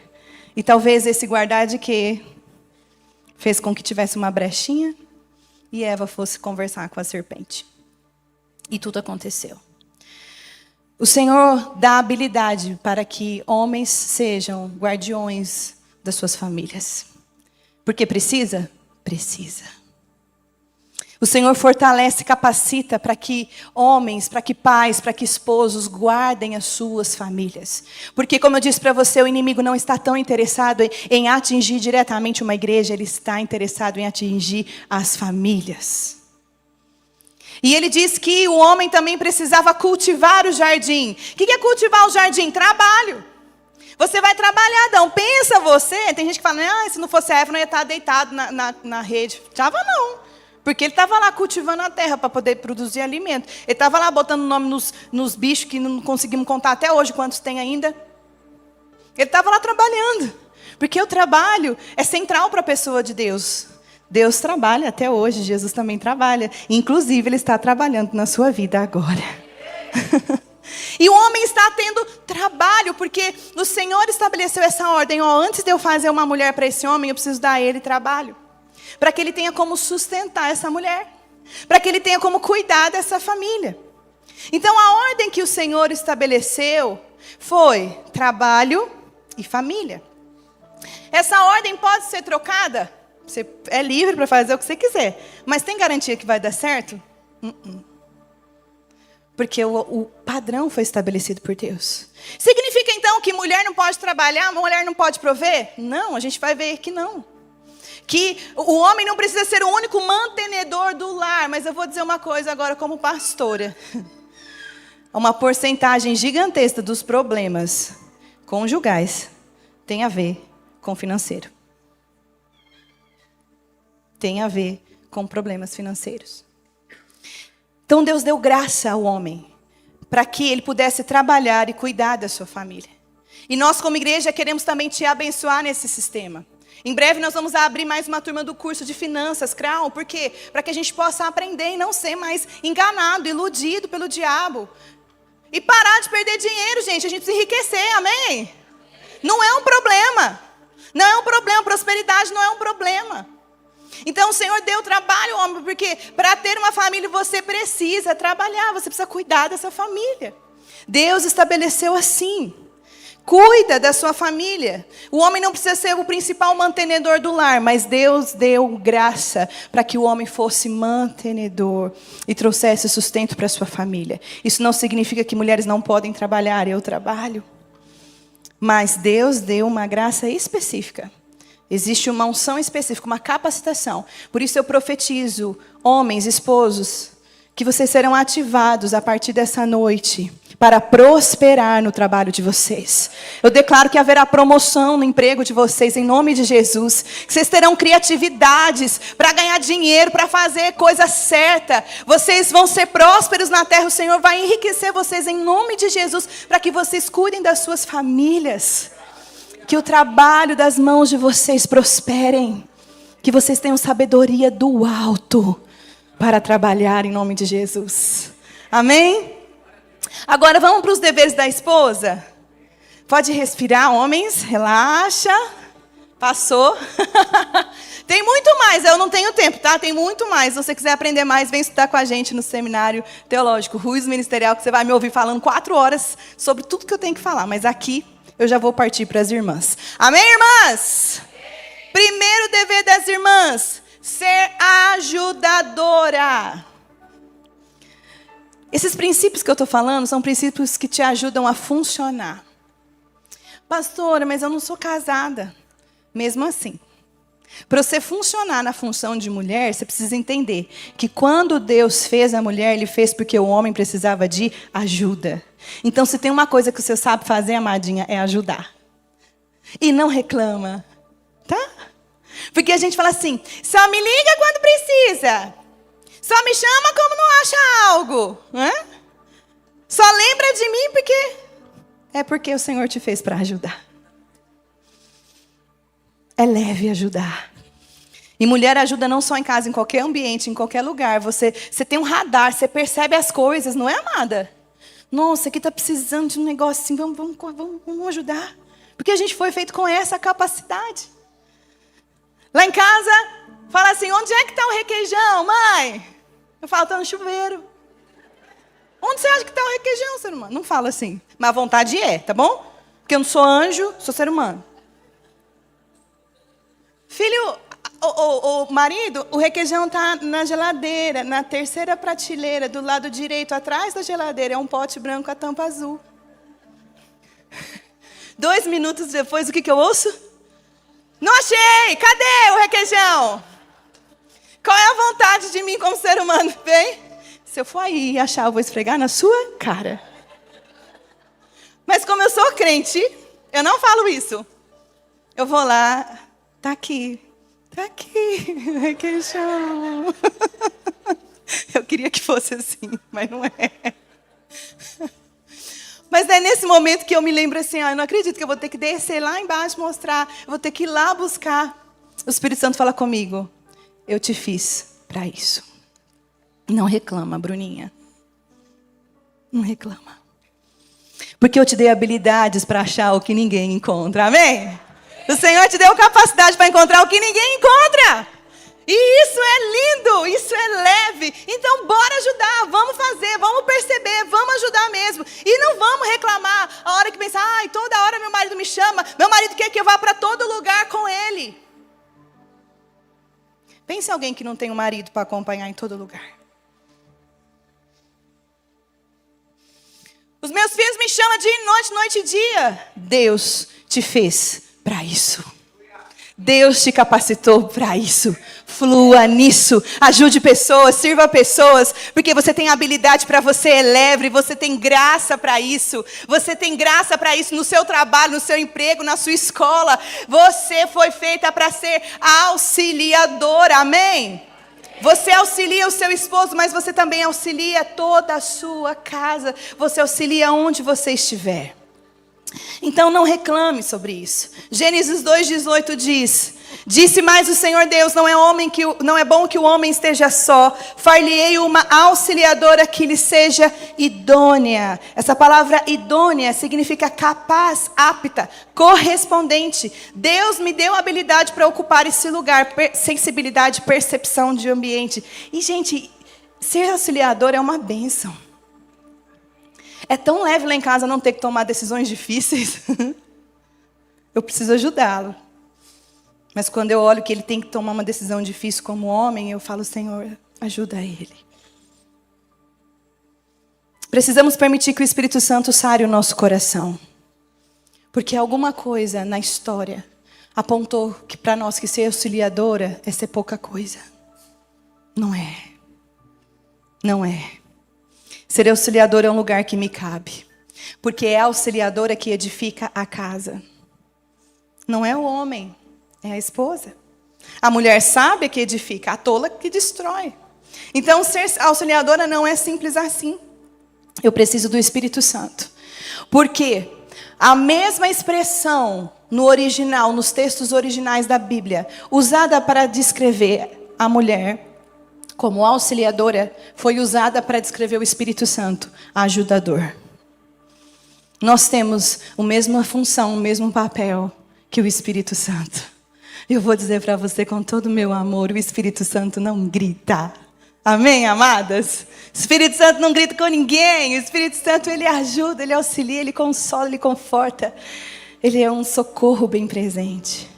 E talvez esse guardar de quê fez com que tivesse uma brechinha e Eva fosse conversar com a serpente. E tudo aconteceu. O Senhor dá habilidade para que homens sejam guardiões das suas famílias. Porque precisa? Precisa. O Senhor fortalece e capacita para que homens, para que pais, para que esposos guardem as suas famílias. Porque, como eu disse para você, o inimigo não está tão interessado em atingir diretamente uma igreja, ele está interessado em atingir as famílias. E ele diz que o homem também precisava cultivar o jardim. O que é cultivar o jardim? Trabalho. Você vai trabalhar, Adão. Pensa você, tem gente que fala, se não fosse a Eva, não ia estar deitado na rede. Estava não. Porque ele estava lá cultivando a terra para poder produzir alimento. Ele estava lá botando nome nos bichos que não conseguimos contar até hoje quantos tem ainda. Ele estava lá trabalhando. Porque o trabalho é central para a pessoa de Deus. Deus trabalha até hoje, Jesus também trabalha. Inclusive, Ele está trabalhando na sua vida agora. E o homem está tendo trabalho, porque o Senhor estabeleceu essa ordem. Antes de eu fazer uma mulher para esse homem, eu preciso dar a ele trabalho. Para que ele tenha como sustentar essa mulher. Para que ele tenha como cuidar dessa família. Então, a ordem que o Senhor estabeleceu foi trabalho e família. Essa ordem pode ser trocada? Você é livre para fazer o que você quiser. Mas tem garantia que vai dar certo? Porque o padrão foi estabelecido por Deus. Significa então que mulher não pode trabalhar, mulher não pode prover? Não, a gente vai ver que não. Que o homem não precisa ser o único mantenedor do lar. Mas eu vou dizer uma coisa agora como pastora. Uma porcentagem gigantesca dos problemas conjugais tem a ver com financeiro. Tem a ver com problemas financeiros. Então Deus deu graça ao homem para que ele pudesse trabalhar e cuidar da sua família. E nós como igreja queremos também te abençoar nesse sistema. Em breve nós vamos abrir mais uma turma do curso de finanças, Crown. Por quê? Para que a gente possa aprender e não ser mais enganado, iludido pelo diabo. E parar de perder dinheiro, gente. A gente precisa enriquecer, amém? Não é um problema. Não é um problema. Prosperidade não é um problema. Então o Senhor deu trabalho, homem, porque para ter uma família você precisa trabalhar, você precisa cuidar dessa família. Deus estabeleceu assim. Cuida da sua família. O homem não precisa ser o principal mantenedor do lar, mas Deus deu graça para que o homem fosse mantenedor e trouxesse sustento para a sua família. Isso não significa que mulheres não podem trabalhar, eu trabalho. Mas Deus deu uma graça específica. Existe uma unção específica, uma capacitação. Por isso eu profetizo, homens, esposos, que vocês serão ativados a partir dessa noite para prosperar no trabalho de vocês. Eu declaro que haverá promoção no emprego de vocês, em nome de Jesus. Que vocês terão criatividades para ganhar dinheiro, para fazer coisa certa. Vocês vão ser prósperos na terra. O Senhor vai enriquecer vocês em nome de Jesus, para que vocês cuidem das suas famílias. Que o trabalho das mãos de vocês prosperem. Que vocês tenham sabedoria do alto para trabalhar em nome de Jesus. Amém? Agora vamos para os deveres da esposa. Pode respirar, homens. Relaxa. Passou. Tem muito mais, eu não tenho tempo, tá? Tem muito mais. Se você quiser aprender mais, vem estudar com a gente no seminário teológico Ruiz Ministerial, que você vai me ouvir falando 4 horas sobre tudo que eu tenho que falar. Mas aqui eu já vou partir para as irmãs. Amém, irmãs? Primeiro dever das irmãs, ser ajudadora. Esses princípios que eu estou falando são princípios que te ajudam a funcionar. Pastora, mas eu não sou casada. Mesmo assim, para você funcionar na função de mulher, você precisa entender que quando Deus fez a mulher, Ele fez porque o homem precisava de ajuda. Então, se tem uma coisa que você sabe fazer, amadinha, é ajudar. E não reclama, tá? Porque a gente fala assim, só me liga quando precisa. Só me chama como não acha algo. Né? Só lembra de mim porque o Senhor te fez para ajudar. É leve ajudar. E mulher ajuda não só em casa, em qualquer ambiente, em qualquer lugar. Você tem um radar, você percebe as coisas, não é, amada? Nossa, aqui está precisando de um negócio assim, vamos ajudar. Porque a gente foi feito com essa capacidade. Lá em casa, fala assim, onde é que está o requeijão, mãe? Eu falo, está no chuveiro. Onde você acha que está o requeijão, ser humano? Não fala assim, mas a vontade é, tá bom? Porque eu não sou anjo, sou ser humano. Filho, o marido, o requeijão está na geladeira, na terceira prateleira, do lado direito, atrás da geladeira. É um pote branco com a tampa azul. 2 minutos depois, o que eu ouço? Não achei! Cadê o requeijão? Qual é a vontade de mim como ser humano? Bem, se eu for aí e achar, eu vou esfregar na sua cara. Mas como eu sou crente, eu não falo isso. Eu vou lá, tá aqui, o requeijão. Eu queria que fosse assim, mas não é. Mas é nesse momento que eu me lembro assim, eu não acredito que eu vou ter que descer lá embaixo, mostrar, eu vou ter que ir lá buscar. O Espírito Santo fala comigo, eu te fiz para isso. Não reclama, Bruninha. Não reclama. Porque eu te dei habilidades para achar o que ninguém encontra, amém? O Senhor te deu capacidade para encontrar o que ninguém encontra. E isso é lindo, isso é leve. Então, bora ajudar, vamos fazer, vamos perceber, vamos ajudar mesmo. E não vamos reclamar a hora que pensar, toda hora meu marido me chama, meu marido quer que eu vá para todo lugar com ele. Pense em alguém que não tem um marido para acompanhar em todo lugar. Os meus filhos me chamam dia e noite, noite e dia. Deus te fez para isso. Deus te capacitou para isso. Flua nisso. Ajude pessoas, sirva pessoas, porque você tem habilidade para você é leve, você tem graça para isso. Você tem graça para isso no seu trabalho, no seu emprego, na sua escola. Você foi feita para ser auxiliadora. Amém? Você auxilia o seu esposo, mas você também auxilia toda a sua casa. Você auxilia onde você estiver. Então não reclame sobre isso. Gênesis 2:18 diz: disse mais o Senhor Deus, não é bom que o homem esteja só. Far-lhe-ei uma auxiliadora que lhe seja idônea. Essa palavra idônea significa capaz, apta, correspondente. Deus me deu a habilidade para ocupar esse lugar, sensibilidade, percepção de ambiente. E gente, ser auxiliador é uma bênção. É tão leve lá em casa não ter que tomar decisões difíceis. Eu preciso ajudá-lo. Mas quando eu olho que ele tem que tomar uma decisão difícil como homem, eu falo, Senhor, ajuda ele. Precisamos permitir que o Espírito Santo sare o nosso coração. Porque alguma coisa na história apontou que para nós que ser auxiliadora é ser pouca coisa. Não é. Não é. Ser auxiliadora é um lugar que me cabe. Porque é a auxiliadora que edifica a casa. Não é o homem, é a esposa. A mulher sábia que edifica, a tola que destrói. Então, ser auxiliadora não é simples assim. Eu preciso do Espírito Santo. Porque a mesma expressão no original, nos textos originais da Bíblia, usada para descrever a mulher como auxiliadora, foi usada para descrever o Espírito Santo, ajudador. Nós temos a mesma função, o mesmo papel que o Espírito Santo. Eu vou dizer para você com todo o meu amor, o Espírito Santo não grita. Amém, amadas? O Espírito Santo não grita com ninguém. O Espírito Santo, ele ajuda, ele auxilia, ele consola, ele conforta. Ele é um socorro bem presente.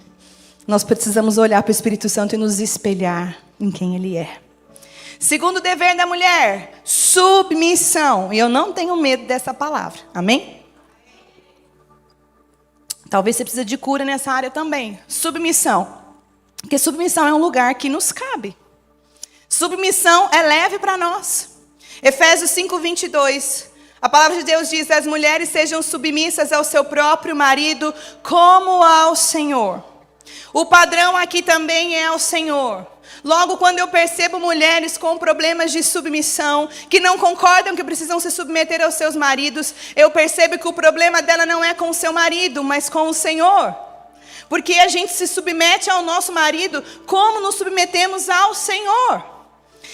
Nós precisamos olhar para o Espírito Santo e nos espelhar em quem ele é. Segundo dever da mulher, submissão. E eu não tenho medo dessa palavra. Amém? Talvez você precise de cura nessa área também. Submissão. Porque submissão é um lugar que nos cabe. Submissão é leve para nós. Efésios 5:22. A palavra de Deus diz: as mulheres sejam submissas ao seu próprio marido como ao Senhor. O padrão aqui também é ao Senhor. Logo, quando eu percebo mulheres com problemas de submissão, que não concordam que precisam se submeter aos seus maridos, eu percebo que o problema dela não é com o seu marido, mas com o Senhor. Porque a gente se submete ao nosso marido como nos submetemos ao Senhor.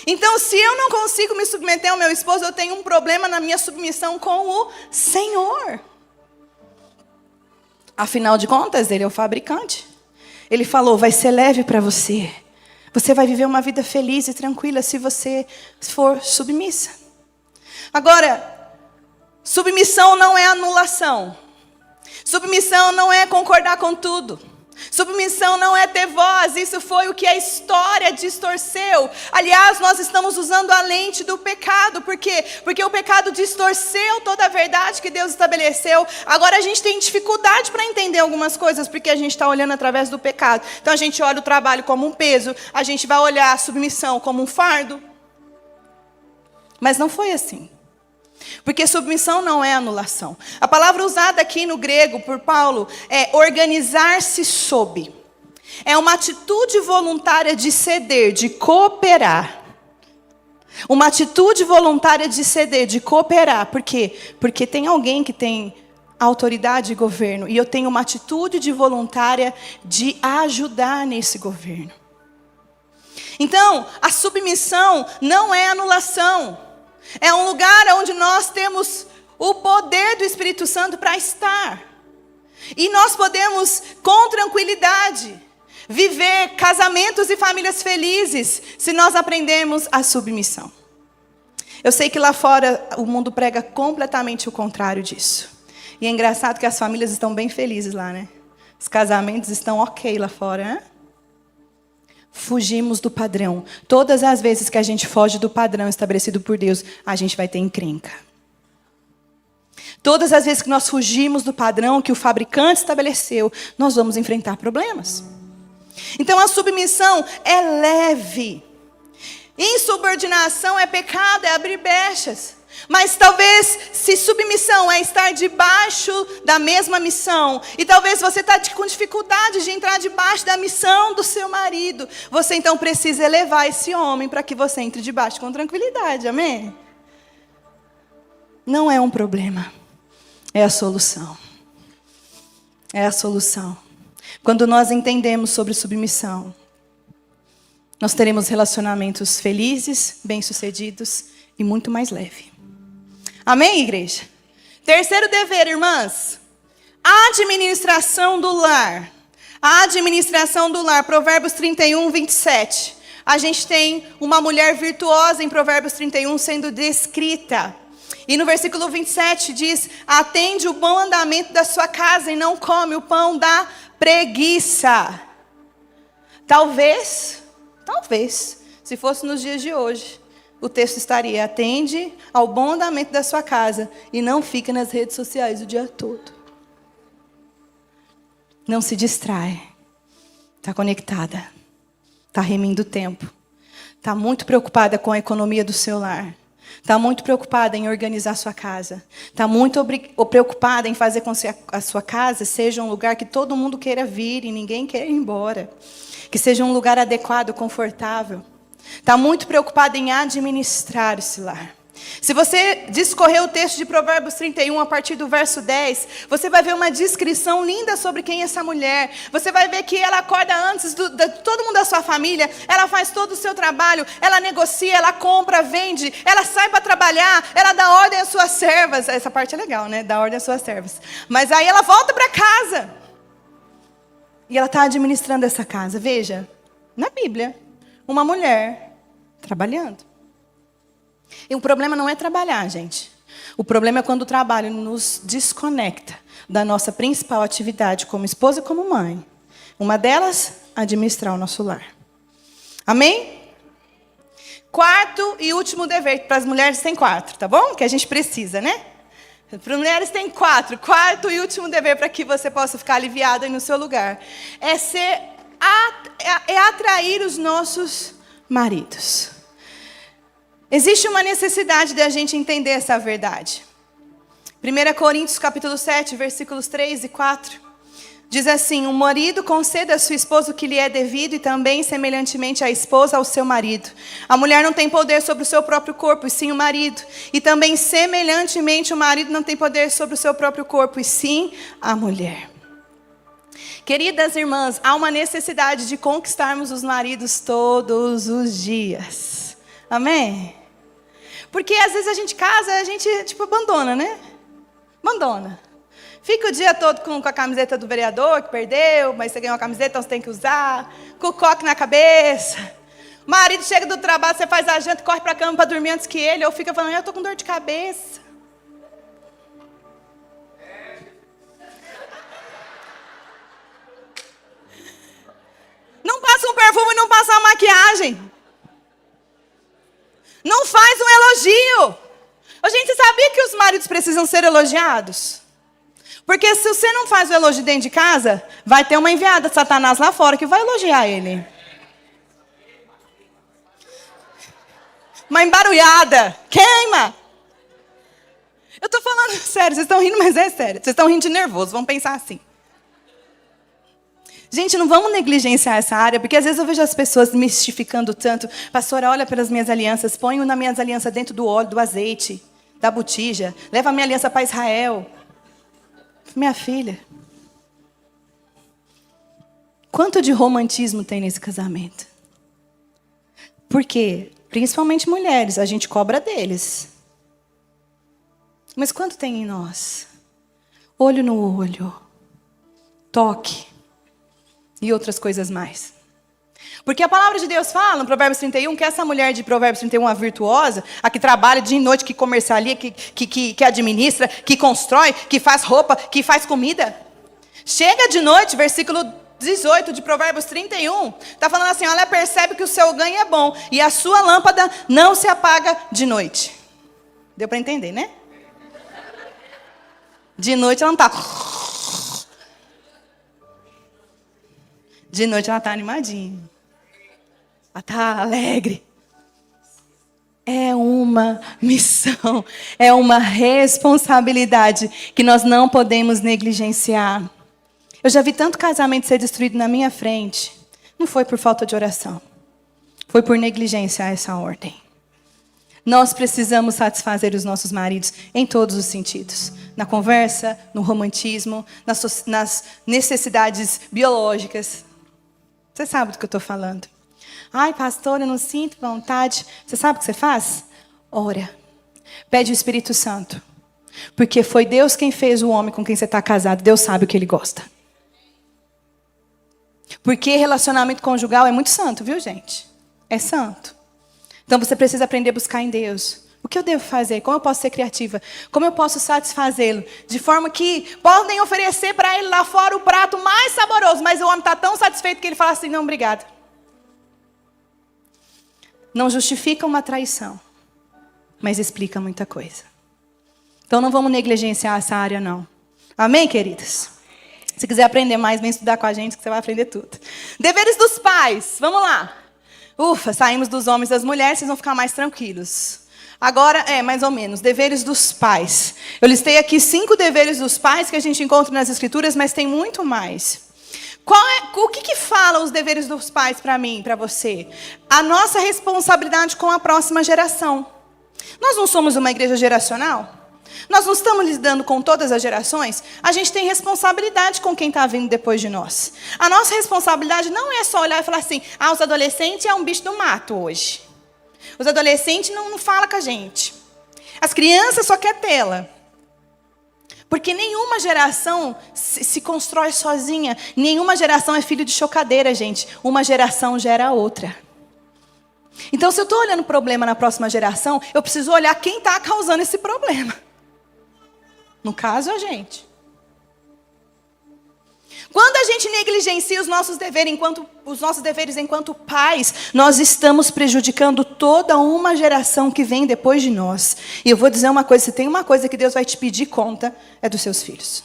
Então, se eu não consigo me submeter ao meu esposo, eu tenho um problema na minha submissão com o Senhor. Afinal de contas, ele é o fabricante. Ele falou, vai ser leve para você. Você vai viver uma vida feliz e tranquila se você for submissa. Agora, submissão não é anulação. Submissão não é concordar com tudo. Submissão não é ter voz. Isso foi o que a história distorceu. Aliás, nós estamos usando a lente do pecado. Por quê? Porque o pecado distorceu toda a verdade que Deus estabeleceu. Agora a gente tem dificuldade para entender algumas coisas, porque a gente está olhando através do pecado. Então a gente olha o trabalho como um peso. A gente vai olhar a submissão como um fardo. Mas não foi assim. Porque submissão não é anulação. A palavra usada aqui no grego por Paulo é organizar-se sob. É uma atitude voluntária de ceder, de cooperar. Uma atitude voluntária de ceder, de cooperar. Por quê? Porque tem alguém que tem autoridade e governo. E eu tenho uma atitude de voluntária de ajudar nesse governo. Então, a submissão não é anulação. É um lugar onde nós temos o poder do Espírito Santo para estar. E nós podemos, com tranquilidade, viver casamentos e famílias felizes, se nós aprendermos a submissão. Eu sei que lá fora o mundo prega completamente o contrário disso. E é engraçado que as famílias estão bem felizes lá, né? Os casamentos estão ok lá fora, né? Fugimos do padrão. Todas as vezes que a gente foge do padrão estabelecido por Deus, a gente vai ter encrenca. Todas as vezes que nós fugimos do padrão que o fabricante estabeleceu, nós vamos enfrentar problemas. Então a submissão é leve. Insubordinação é pecado, é abrir brechas. Mas talvez, se submissão é estar debaixo da mesma missão, e talvez você está com dificuldade de entrar debaixo da missão do seu marido, você então precisa elevar esse homem para que você entre debaixo com tranquilidade, amém? Não é um problema, é a solução. É a solução. Quando nós entendemos sobre submissão, nós teremos relacionamentos felizes, bem-sucedidos e muito mais leve. Amém, igreja? Terceiro dever, irmãs. Administração do lar. A administração do lar. Provérbios 31, 27. A gente tem uma mulher virtuosa em Provérbios 31 sendo descrita. E no versículo 27 diz: atende o bom andamento da sua casa e não come o pão da preguiça. Talvez, se fosse nos dias de hoje, o texto estaria: atende ao bom andamento da sua casa e não fica nas redes sociais o dia todo. Não se distrai. Está conectada. Está remindo o tempo. Está muito preocupada com a economia do seu lar. Está muito preocupada em organizar a sua casa. Está muito preocupada em fazer com que a sua casa seja um lugar que todo mundo queira vir e ninguém queira ir embora. Que seja um lugar adequado, confortável. Está muito preocupada em administrar esse lar. Se você discorrer o texto de Provérbios 31, a partir do verso 10, você vai ver uma descrição linda sobre quem é essa mulher. Você vai ver que ela acorda antes de todo mundo da sua família, ela faz todo o seu trabalho, ela negocia, ela compra, vende, ela sai para trabalhar, ela dá ordem às suas servas. Essa parte é legal, né? Dá ordem às suas servas. Mas aí ela volta para casa. E ela está administrando essa casa. Veja, na Bíblia, uma mulher trabalhando. E o problema não é trabalhar, gente. O problema é quando o trabalho nos desconecta da nossa principal atividade como esposa e como mãe. Uma delas, administrar o nosso lar. Amém? Quarto e último dever. Para as mulheres tem 4, tá bom? Que a gente precisa, né? Para as mulheres tem 4. Quarto e último dever para que você possa ficar aliviada aí no seu lugar. É atrair os nossos maridos. Existe uma necessidade de a gente entender essa verdade. 1 Coríntios capítulo 7, versículos 3 e 4. Diz assim: o marido conceda a sua esposa o que lhe é devido e também, semelhantemente, a esposa ao seu marido. A mulher não tem poder sobre o seu próprio corpo, e sim o marido. E também, semelhantemente, o marido não tem poder sobre o seu próprio corpo, e sim a mulher. Queridas irmãs, há uma necessidade de conquistarmos os maridos todos os dias. Amém? Porque às vezes a gente casa, a gente abandona, né? Abandona. Fica o dia todo com a camiseta do vereador que perdeu, mas você ganhou a camiseta, então você tem que usar. Com o coque na cabeça. O marido chega do trabalho, você faz a janta, corre para a cama para dormir antes que ele, ou fica falando: eu estou com dor de cabeça. Não passa um perfume, não passa uma maquiagem. Não faz um elogio. A gente sabia que os maridos precisam ser elogiados? Porque se você não faz o elogio dentro de casa, vai ter uma enviada de Satanás lá fora que vai elogiar ele. Uma embarulhada. Queima. Eu estou falando sério, vocês estão rindo, mas é sério. Vocês estão rindo de nervoso, vamos pensar assim. Gente, não vamos negligenciar essa área, porque às vezes eu vejo as pessoas mistificando tanto. Pastora, olha pelas minhas alianças, ponho nas minhas alianças dentro do óleo, do azeite, da botija. Leva a minha aliança para Israel. Minha filha, quanto de romantismo tem nesse casamento? Porque, principalmente mulheres, a gente cobra deles. Mas quanto tem em nós? Olho no olho, toque. E outras coisas mais. Porque a palavra de Deus fala, no Provérbios 31, que essa mulher de Provérbios 31, a virtuosa, a que trabalha dia e noite, que comercialia, que administra, que constrói, que faz roupa, que faz comida. Chega de noite, versículo 18 de Provérbios 31, está falando assim: ela percebe que o seu ganho é bom e a sua lâmpada não se apaga de noite. Deu para entender, né? De noite ela não está... De noite ela está animadinha. Ela está alegre. É uma missão, é uma responsabilidade que nós não podemos negligenciar. Eu já vi tanto casamento ser destruído na minha frente. Não foi por falta de oração. Foi por negligenciar essa ordem. Nós precisamos satisfazer os nossos maridos em todos os sentidos. Na conversa, no romantismo, nas necessidades biológicas. Você sabe do que eu estou falando. Ai, pastor, eu não sinto vontade. Você sabe o que você faz? Ora. Pede o Espírito Santo. Porque foi Deus quem fez o homem com quem você está casado. Deus sabe o que ele gosta. Porque relacionamento conjugal é muito santo, viu, gente? É santo. Então você precisa aprender a buscar em Deus. O que eu devo fazer? Como eu posso ser criativa? Como eu posso satisfazê-lo? De forma que podem oferecer para ele lá fora o prato mais saboroso. Mas o homem está tão satisfeito que ele fala assim, não, obrigado. Não justifica uma traição, mas explica muita coisa. Então não vamos negligenciar essa área, não. Amém, queridos? Se quiser aprender mais, vem estudar com a gente que você vai aprender tudo. Deveres dos pais, vamos lá. Ufa, saímos dos homens e das mulheres, vocês vão ficar mais tranquilos. Agora, mais ou menos, deveres dos pais. Eu listei aqui 5 deveres dos pais que a gente encontra nas Escrituras, mas tem muito mais. O que fala os deveres dos pais para mim, para você? A nossa responsabilidade com a próxima geração. Nós não somos uma igreja geracional? Nós não estamos lidando com todas as gerações? A gente tem responsabilidade com quem está vindo depois de nós. A nossa responsabilidade não é só olhar e falar assim, os adolescentes é um bicho do mato hoje. Os adolescentes não falam com a gente. As crianças só querem tela. Porque nenhuma geração se constrói sozinha. Nenhuma geração é filho de chocadeira, gente. Uma geração gera outra. Então, se eu estou olhando o problema na próxima geração, eu preciso olhar quem está causando esse problema. No caso, a gente. Quando a gente negligencia os nossos deveres enquanto pais, nós estamos prejudicando toda uma geração que vem depois de nós. E eu vou dizer uma coisa, se tem uma coisa que Deus vai te pedir conta, é dos seus filhos.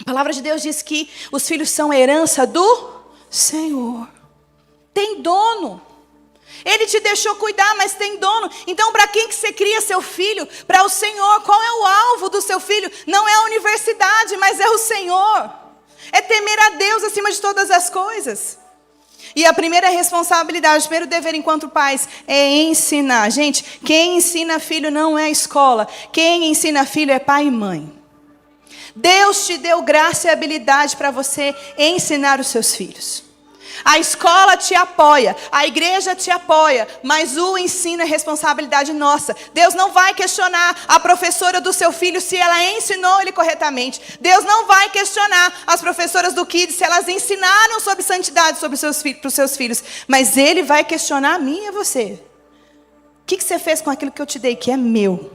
A palavra de Deus diz que os filhos são herança do Senhor. Tem dono. Ele te deixou cuidar, mas tem dono. Então, para quem que você cria seu filho? Para o Senhor. Qual é o alvo do seu filho? Não é a universidade, mas é o Senhor. É temer a Deus acima de todas as coisas. E a primeira responsabilidade, o primeiro dever enquanto pais, é ensinar. Gente, quem ensina filho não é escola. Quem ensina filho é pai e mãe. Deus te deu graça e habilidade para você ensinar os seus filhos. A escola te apoia, a igreja te apoia, mas o ensino é responsabilidade nossa. Deus não vai questionar a professora do seu filho se ela ensinou ele corretamente. Deus não vai questionar as professoras do Kids se elas ensinaram sobre santidade para os seus filhos. Mas Ele vai questionar a mim e a você. O que você fez com aquilo que eu te dei, que é meu?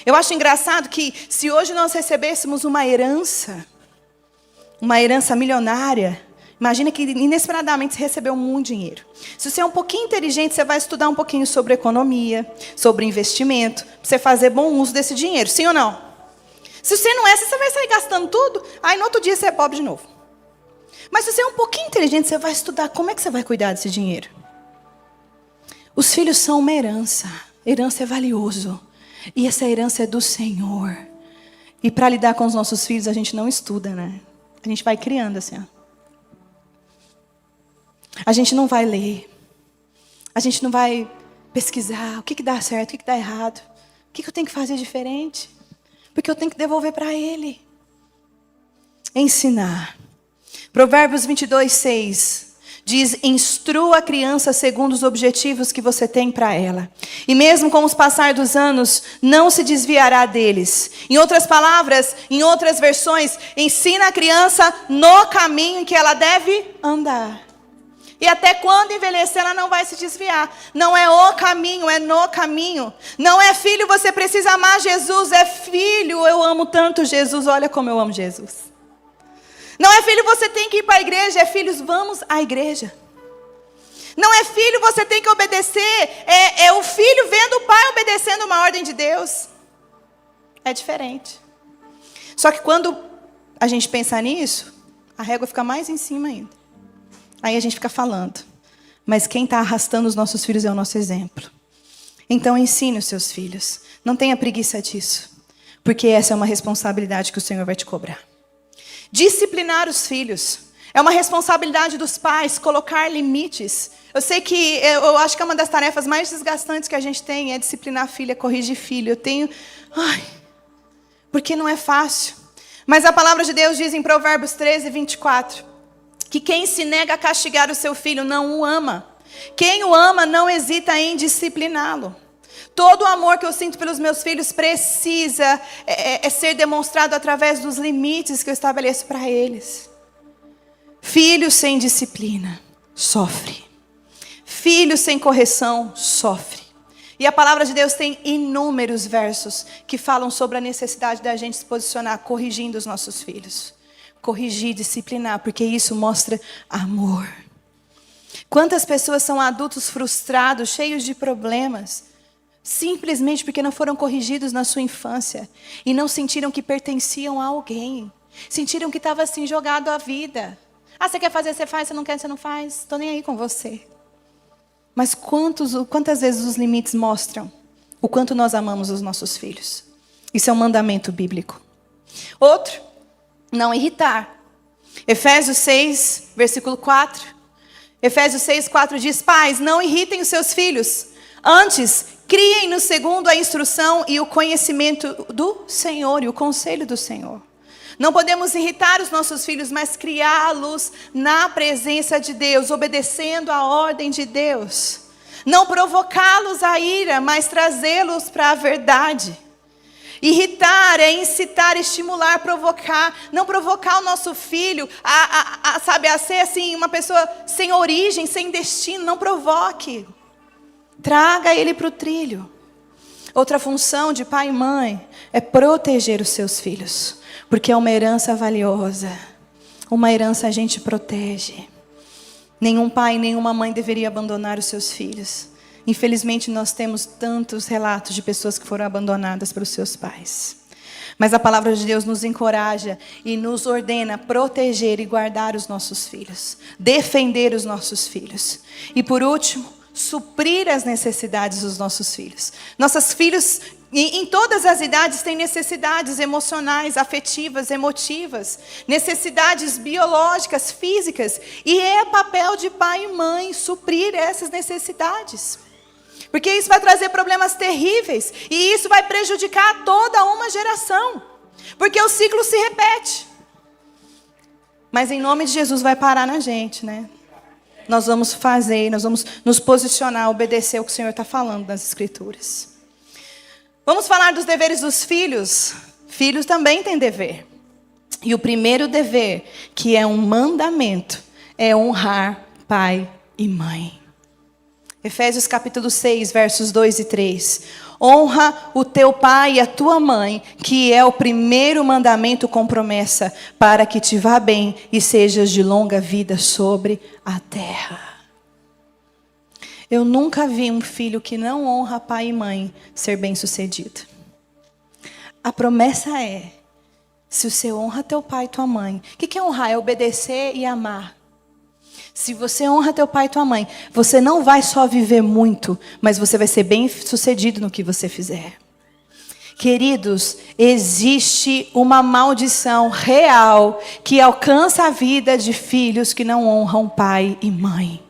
Eu acho engraçado que se hoje nós recebêssemos uma herança milionária, imagina que inesperadamente você recebeu muito dinheiro. Se você é um pouquinho inteligente, você vai estudar um pouquinho sobre economia, sobre investimento, para você fazer bom uso desse dinheiro, sim ou não? Se você não é, você vai sair gastando tudo, aí no outro dia você é pobre de novo. Mas se você é um pouquinho inteligente, você vai estudar como é que você vai cuidar desse dinheiro. Os filhos são uma herança. Herança é valioso. E essa herança é do Senhor. E para lidar com os nossos filhos, a gente não estuda, né? A gente vai criando assim, ó. A gente não vai ler. A gente não vai pesquisar o que dá certo, o que dá errado. O que eu tenho que fazer diferente. Porque eu tenho que devolver para Ele. Ensinar. Provérbios 22:6 diz, instrua a criança segundo os objetivos que você tem para ela. E mesmo com os passar dos anos, não se desviará deles. Em outras palavras, em outras versões, ensina a criança no caminho em que ela deve andar. E até quando envelhecer, ela não vai se desviar. Não é o caminho, é no caminho. Não é filho, você precisa amar Jesus. É filho, eu amo tanto Jesus. Olha como eu amo Jesus. Não é filho, você tem que ir para a igreja. É filhos, vamos à igreja. Não é filho, você tem que obedecer. É o filho vendo o pai obedecendo uma ordem de Deus. É diferente. Só que quando a gente pensar nisso, a régua fica mais em cima ainda. Aí a gente fica falando. Mas quem está arrastando os nossos filhos é o nosso exemplo. Então ensine os seus filhos. Não tenha preguiça disso. Porque essa é uma responsabilidade que o Senhor vai te cobrar. Disciplinar os filhos. É uma responsabilidade dos pais, colocar limites. Eu sei que, eu acho que é uma das tarefas mais desgastantes que a gente tem, é disciplinar a filha, corrigir filho. Eu tenho, porque não é fácil. Mas a palavra de Deus diz em Provérbios 13, 24, que quem se nega a castigar o seu filho não o ama. Quem o ama não hesita em discipliná-lo. Todo o amor que eu sinto pelos meus filhos precisa ser demonstrado através dos limites que eu estabeleço para eles. Filho sem disciplina, sofre. Filho sem correção, sofre. E a palavra de Deus tem inúmeros versos que falam sobre a necessidade da gente se posicionar corrigindo os nossos filhos. Corrigir, disciplinar, porque isso mostra amor. Quantas pessoas são adultos frustrados, cheios de problemas, simplesmente porque não foram corrigidos na sua infância e não sentiram que pertenciam a alguém. Sentiram que estava assim jogado à vida. Você quer fazer, você faz, você não quer, você não faz. Estou nem aí com você. Mas quantas vezes os limites mostram o quanto nós amamos os nossos filhos? Isso é um mandamento bíblico. Outro, não irritar. Efésios 6, versículo 4. Efésios 6, 4 diz: pais, não irritem os seus filhos. Antes, criem-no segundo a instrução e o conhecimento do Senhor e o conselho do Senhor. Não podemos irritar os nossos filhos, mas criá-los na presença de Deus, obedecendo a ordem de Deus. Não provocá-los à ira, mas trazê-los para a verdade. Irritar é incitar, estimular, provocar. Não provocar o nosso filho a ser assim, uma pessoa sem origem, sem destino. Não provoque. Traga ele para o trilho. Outra função de pai e mãe é proteger os seus filhos. Porque é uma herança valiosa. Uma herança a gente protege. Nenhum pai, nenhuma mãe deveria abandonar os seus filhos. Infelizmente, nós temos tantos relatos de pessoas que foram abandonadas pelos seus pais. Mas a palavra de Deus nos encoraja e nos ordena proteger e guardar os nossos filhos. Defender os nossos filhos. E por último, suprir as necessidades dos nossos filhos. Nossos filhos, em todas as idades, têm necessidades emocionais, afetivas, emotivas, necessidades biológicas, físicas, e é papel de pai e mãe suprir essas necessidades. Porque isso vai trazer problemas terríveis, e isso vai prejudicar toda uma geração, porque o ciclo se repete. Mas em nome de Jesus vai parar na gente, né? Nós vamos fazer, nós vamos nos posicionar, obedecer o que o Senhor está falando nas Escrituras. Vamos falar dos deveres dos filhos. Filhos também têm dever. E o primeiro dever, que é um mandamento, é honrar pai e mãe. Efésios capítulo 6, versos 2 e 3. Honra o teu pai e a tua mãe, que é o primeiro mandamento com promessa, para que te vá bem e sejas de longa vida sobre a terra. Eu nunca vi um filho que não honra pai e mãe ser bem-sucedido. A promessa é, se você honra teu pai e tua mãe, o que é honrar? É obedecer e amar. Se você honra teu pai e tua mãe, você não vai só viver muito, mas você vai ser bem-sucedido no que você fizer. Queridos, existe uma maldição real que alcança a vida de filhos que não honram pai e mãe.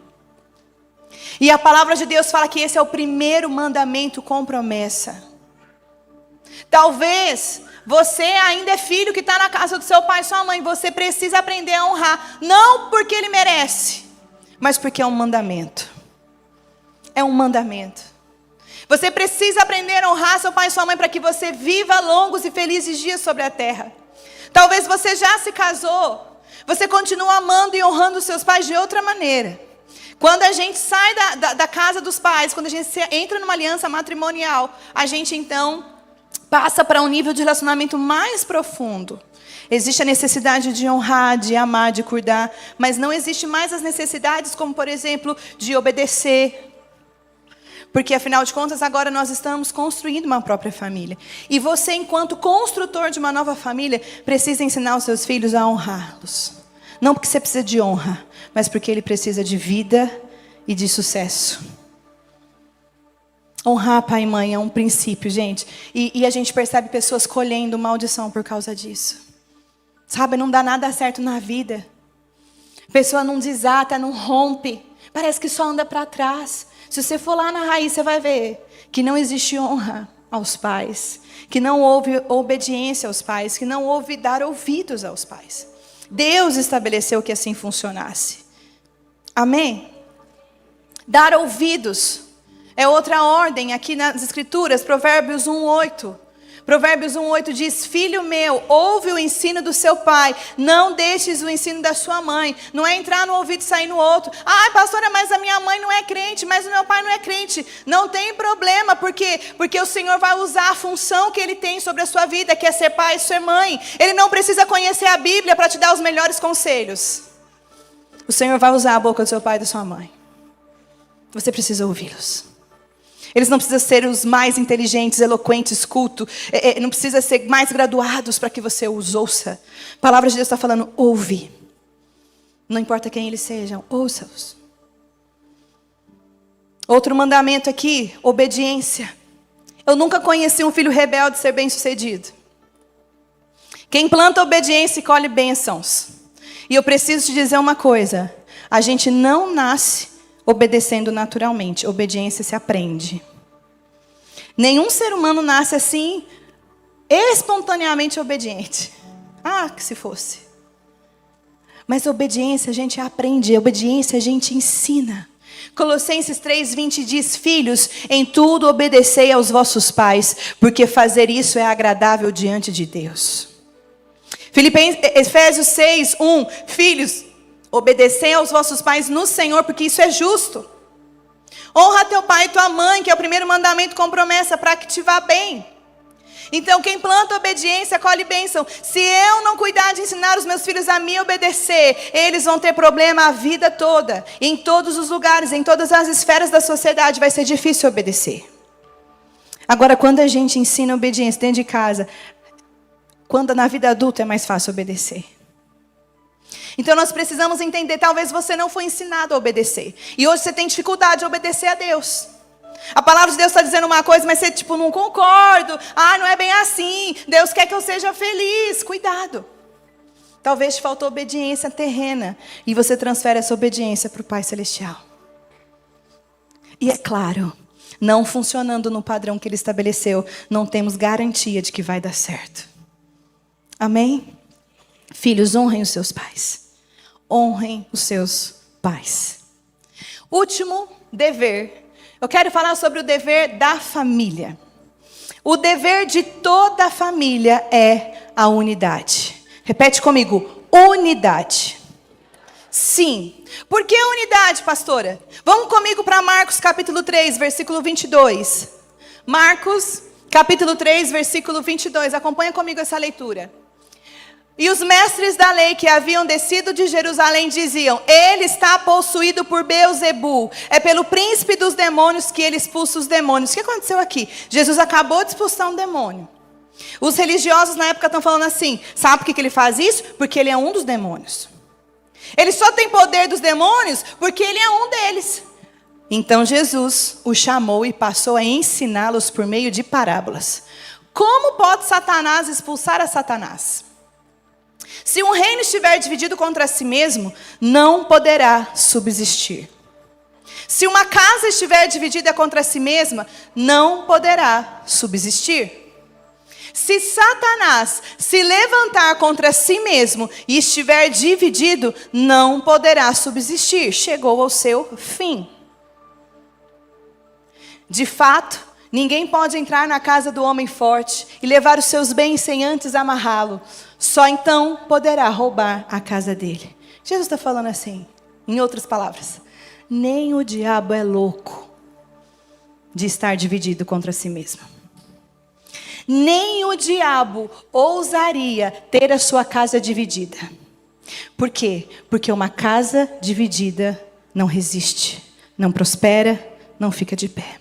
E a palavra de Deus fala que esse é o primeiro mandamento com promessa. Talvez você ainda é filho que está na casa do seu pai e sua mãe. Você precisa aprender a honrar. Não porque ele merece, mas porque é um mandamento. É um mandamento. Você precisa aprender a honrar seu pai e sua mãe para que você viva longos e felizes dias sobre a terra. Talvez você já se casou. Você continua amando e honrando os seus pais de outra maneira. Quando a gente sai da casa dos pais, quando a gente entra numa aliança matrimonial, a gente então passa para um nível de relacionamento mais profundo. Existe a necessidade de honrar, de amar, de cuidar, mas não existe mais as necessidades como, por exemplo, de obedecer. Porque, afinal de contas, agora nós estamos construindo uma própria família. E você, enquanto construtor de uma nova família, precisa ensinar os seus filhos a honrá-los. Não porque você precisa de honra, mas porque ele precisa de vida e de sucesso. Honrar pai e mãe é um princípio, gente. E a gente percebe pessoas colhendo maldição por causa disso. Sabe, não dá nada certo na vida. A pessoa não desata, não rompe. Parece que só anda para trás. Se você for lá na raiz, você vai ver que não existe honra aos pais. Que não houve obediência aos pais. Que não houve dar ouvidos aos pais. Deus estabeleceu que assim funcionasse. Amém? Dar ouvidos é outra ordem aqui nas Escrituras. Provérbios 1:8. Provérbios 1:8 diz: filho meu, ouve o ensino do seu pai, não deixes o ensino da sua mãe. Não é entrar no ouvido e sair no outro. Ai, pastora, mas a minha mãe não é crente, mas o meu pai não é crente. Não tem problema, porque o Senhor vai usar a função que Ele tem sobre a sua vida, que é ser pai e ser mãe. Ele não precisa conhecer a Bíblia para te dar os melhores conselhos. O Senhor vai usar a boca do seu pai e da sua mãe. Você precisa ouvi-los. Eles não precisam ser os mais inteligentes, eloquentes, cultos. Não precisa ser mais graduados para que você os ouça. A palavra de Deus está falando, ouve. Não importa quem eles sejam, ouça-os. Outro mandamento aqui, obediência. Eu nunca conheci um filho rebelde ser bem-sucedido. Quem planta obediência colhe bênçãos. E eu preciso te dizer uma coisa. A gente não nasce obedecendo naturalmente. Obediência se aprende. Nenhum ser humano nasce assim, espontaneamente obediente. Ah, que se fosse. Mas obediência a gente aprende, obediência a gente ensina. Colossenses 3:20 diz: filhos, em tudo obedecei aos vossos pais, porque fazer isso é agradável diante de Deus. Efésios 6:1, filhos, obedecei aos vossos pais no Senhor, porque isso é justo. Honra teu pai e tua mãe, que é o primeiro mandamento com promessa, para que te vá bem. Então, quem planta obediência, colhe bênção. Se eu não cuidar de ensinar os meus filhos a me obedecer, eles vão ter problema a vida toda. Em todos os lugares, em todas as esferas da sociedade, vai ser difícil obedecer. Agora, quando a gente ensina obediência dentro de casa, quando na vida adulta é mais fácil obedecer. Então nós precisamos entender, talvez você não foi ensinado a obedecer. E hoje você tem dificuldade de obedecer a Deus. A palavra de Deus está dizendo uma coisa, mas você não concordo. Ah, não é bem assim. Deus quer que eu seja feliz. Cuidado. Talvez te faltou obediência terrena. E você transfere essa obediência para o Pai Celestial. E é claro, não funcionando no padrão que Ele estabeleceu, não temos garantia de que vai dar certo. Amém? Filhos, honrem os seus pais. Honrem os seus pais. Último dever. Eu quero falar sobre o dever da família. O dever de toda a família é a unidade. Repete comigo, unidade. Sim. Por que unidade, pastora? Vamos comigo para Marcos capítulo 3, versículo 22. Marcos capítulo 3, versículo 22. Acompanha comigo essa leitura. E os mestres da lei que haviam descido de Jerusalém diziam: ele está possuído por Beelzebu. É pelo príncipe dos demônios que ele expulsa os demônios. O que aconteceu aqui? Jesus acabou de expulsar um demônio. Os religiosos na época estão falando assim: sabe por que ele faz isso? Porque ele é um dos demônios. Ele só tem poder dos demônios porque ele é um deles. Então Jesus o chamou e passou a ensiná-los por meio de parábolas. Como pode Satanás expulsar a Satanás? Se um reino estiver dividido contra si mesmo, não poderá subsistir. Se uma casa estiver dividida contra si mesma, não poderá subsistir. Se Satanás se levantar contra si mesmo e estiver dividido, não poderá subsistir. Chegou ao seu fim. De fato, ninguém pode entrar na casa do homem forte e levar os seus bens sem antes amarrá-lo. Só então poderá roubar a casa dele. Jesus está falando assim, em outras palavras: nem o diabo é louco de estar dividido contra si mesmo. Nem o diabo ousaria ter a sua casa dividida. Por quê? Porque uma casa dividida não resiste, não prospera, não fica de pé.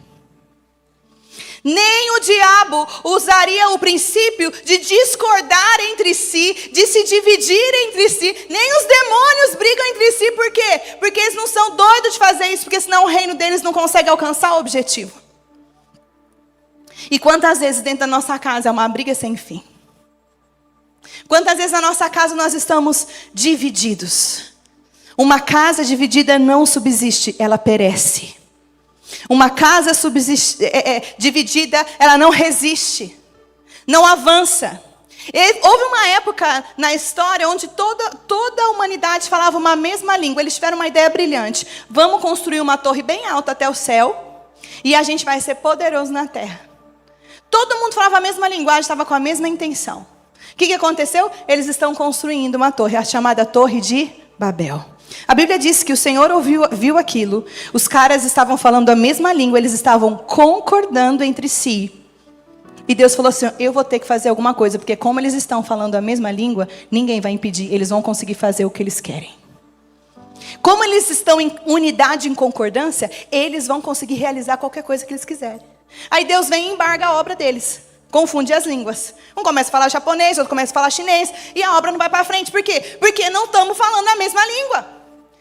Nem o diabo usaria o princípio de discordar entre si, de se dividir entre si. Nem os demônios brigam entre si. Por quê? Porque eles não são doidos de fazer isso, porque senão o reino deles não consegue alcançar o objetivo. E quantas vezes dentro da nossa casa é uma briga sem fim? Quantas vezes na nossa casa nós estamos divididos? Uma casa dividida não subsiste, ela perece. Uma casa dividida, ela não resiste, não avança. Houve uma época na história onde toda a humanidade falava uma mesma língua. Eles tiveram uma ideia brilhante. Vamos construir uma torre bem alta até o céu e a gente vai ser poderoso na terra. Todo mundo falava a mesma linguagem, estava com a mesma intenção. O que aconteceu? Eles estão construindo uma torre, a chamada Torre de Babel. A Bíblia diz que o Senhor viu aquilo, os caras estavam falando a mesma língua, eles estavam concordando entre si. E Deus falou assim, eu vou ter que fazer alguma coisa, porque como eles estão falando a mesma língua, ninguém vai impedir, eles vão conseguir fazer o que eles querem. Como eles estão em unidade, em concordância, eles vão conseguir realizar qualquer coisa que eles quiserem. Aí Deus vem e embarga a obra deles. Confunde as línguas. Um começa a falar japonês, outro começa a falar chinês. E a obra não vai para frente. Por quê? Porque não estamos falando a mesma língua.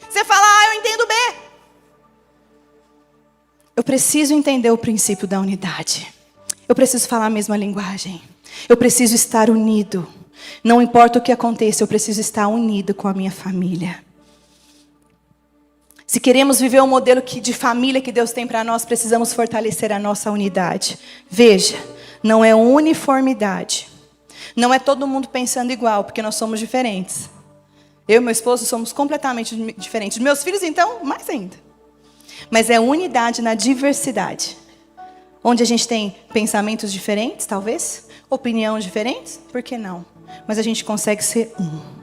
Você fala, eu entendo B. Eu preciso entender o princípio da unidade. Eu preciso falar a mesma linguagem. Eu preciso estar unido. Não importa o que aconteça, eu preciso estar unido com a minha família. Se queremos viver o modelo de família que Deus tem para nós, precisamos fortalecer a nossa unidade. Veja, não é uniformidade. Não é todo mundo pensando igual, porque nós somos diferentes. Eu e meu esposo somos completamente diferentes. Meus filhos, então, mais ainda. Mas é unidade na diversidade. Onde a gente tem pensamentos diferentes, talvez. Opiniões diferentes, por que não? Mas a gente consegue ser um.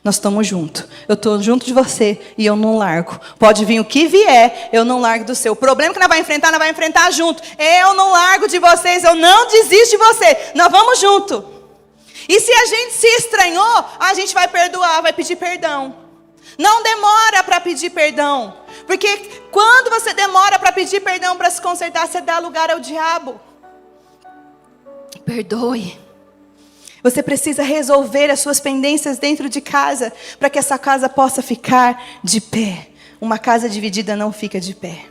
Nós estamos juntos. Eu estou junto de você e eu não largo. Pode vir o que vier, eu não largo do seu. O problema que nós vamos enfrentar junto. Eu não largo de vocês, eu não desisto de você. Nós vamos junto. E se a gente se estranhou, a gente vai perdoar, vai pedir perdão. Não demora para pedir perdão. Porque quando você demora para pedir perdão, para se consertar, você dá lugar ao diabo. Perdoe. Você precisa resolver as suas pendências dentro de casa, para que essa casa possa ficar de pé. Uma casa dividida não fica de pé.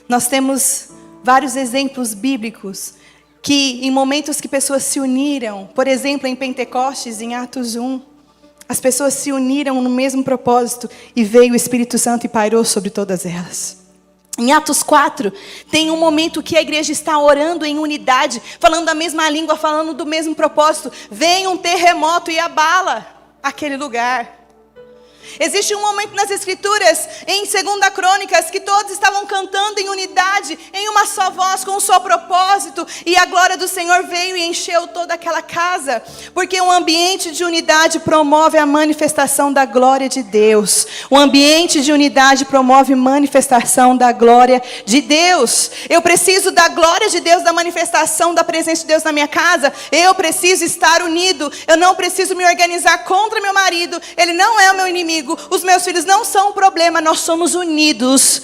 Nós temos vários exemplos bíblicos, que em momentos que pessoas se uniram, por exemplo, em Pentecostes, em Atos 1, as pessoas se uniram no mesmo propósito, e veio o Espírito Santo e pairou sobre todas elas. Em Atos 4, tem um momento que a igreja está orando em unidade, falando a mesma língua, falando do mesmo propósito. Vem um terremoto e abala aquele lugar. Existe um momento nas Escrituras, em 2 Crônicas, que todos estavam cantando em unidade, em uma só voz, com um só propósito, e a glória do Senhor veio e encheu toda aquela casa, porque um ambiente de unidade promove a manifestação da glória de Deus. O ambiente de unidade promove manifestação da glória de Deus. Eu preciso da glória de Deus, da manifestação da presença de Deus na minha casa. Eu preciso estar unido. Eu não preciso me organizar contra meu marido. Ele não é o meu inimigo. Os meus filhos não são um problema, nós somos unidos.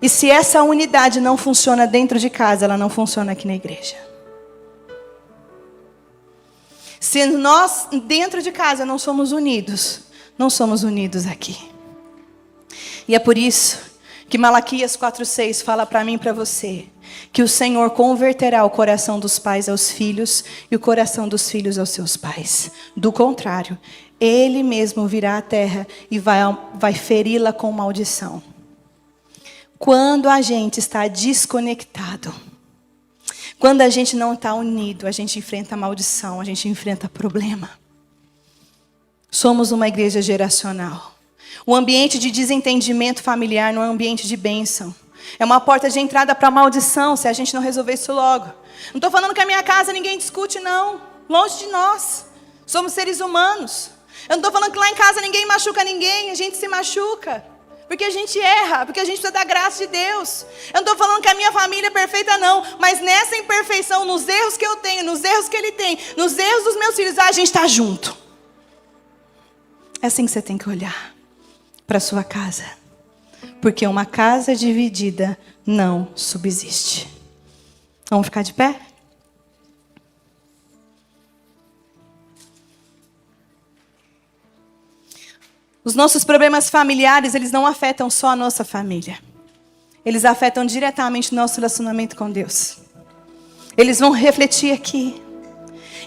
E se essa unidade não funciona dentro de casa, ela não funciona aqui na igreja. Se nós dentro de casa não somos unidos, não somos unidos aqui. E é por isso que Malaquias 4:6 fala para mim e para você, que o Senhor converterá o coração dos pais aos filhos e o coração dos filhos aos seus pais. Do contrário, Ele mesmo virá à terra e vai feri-la com maldição. Quando a gente está desconectado, quando a gente não está unido, a gente enfrenta maldição, a gente enfrenta problema. Somos uma igreja geracional. O ambiente de desentendimento familiar não é um ambiente de bênção. É uma porta de entrada para maldição, se a gente não resolver isso logo. Não estou falando que a minha casa ninguém discute, não. Longe de nós. Somos seres humanos. Eu não estou falando que lá em casa ninguém machuca ninguém, a gente se machuca. Porque a gente erra, porque a gente precisa da graça de Deus. Eu não estou falando que a minha família é perfeita, não. Mas nessa imperfeição, nos erros que eu tenho, nos erros que ele tem, nos erros dos meus filhos, a gente está junto. É assim que você tem que olhar para a sua casa. Porque uma casa dividida não subsiste. Vamos ficar de pé? Os nossos problemas familiares, eles não afetam só a nossa família. Eles afetam diretamente o nosso relacionamento com Deus. Eles vão refletir aqui.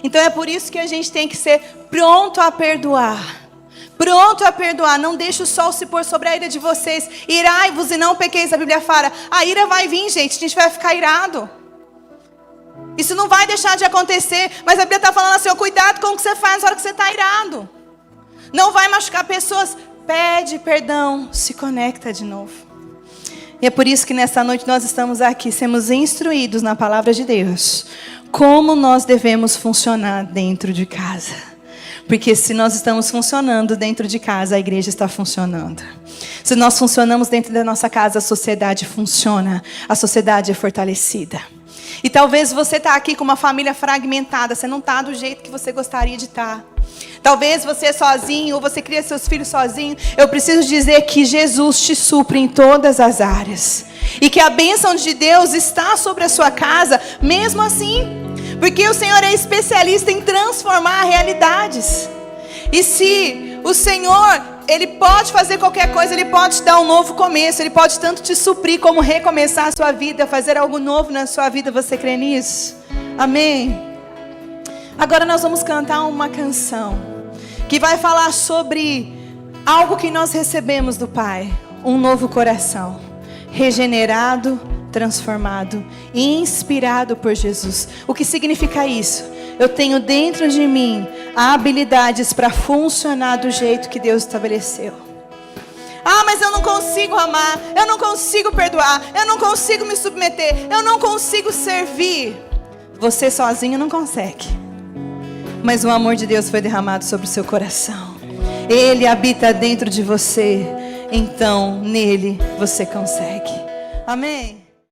Então é por isso que a gente tem que ser pronto a perdoar. Pronto a perdoar. Não deixe o sol se pôr sobre a ira de vocês. Irai-vos e não pequeis. A Bíblia fala. A ira vai vir, gente. A gente vai ficar irado. Isso não vai deixar de acontecer. Mas a Bíblia está falando assim, ó, cuidado com o que você faz na hora que você está irado. Não vai machucar pessoas. Pede perdão. Se conecta de novo. E é por isso que nessa noite nós estamos aqui. Sermos instruídos na palavra de Deus. Como nós devemos funcionar dentro de casa. Porque se nós estamos funcionando dentro de casa, a igreja está funcionando. Se nós funcionamos dentro da nossa casa, a sociedade funciona. A sociedade é fortalecida. E talvez você está aqui com uma família fragmentada. Você não está do jeito que você gostaria de estar. Talvez você é sozinho, ou você cria seus filhos sozinho. Eu preciso dizer que Jesus te supre em todas as áreas. E que a bênção de Deus está sobre a sua casa, mesmo assim. Porque o Senhor é especialista em transformar realidades. E se o Senhor, Ele pode fazer qualquer coisa, Ele pode te dar um novo começo. Ele pode tanto te suprir como recomeçar a sua vida, fazer algo novo na sua vida. Você crê nisso? Amém? Agora nós vamos cantar uma canção que vai falar sobre algo que nós recebemos do Pai. Um novo coração, regenerado, transformado e inspirado por Jesus. O que significa isso? Eu tenho dentro de mim habilidades para funcionar do jeito que Deus estabeleceu. Ah, mas eu não consigo amar, eu não consigo perdoar, eu não consigo me submeter, eu não consigo servir. Você sozinho não consegue. Mas o amor de Deus foi derramado sobre o seu coração. Ele habita dentro de você. Então, nele você consegue. Amém?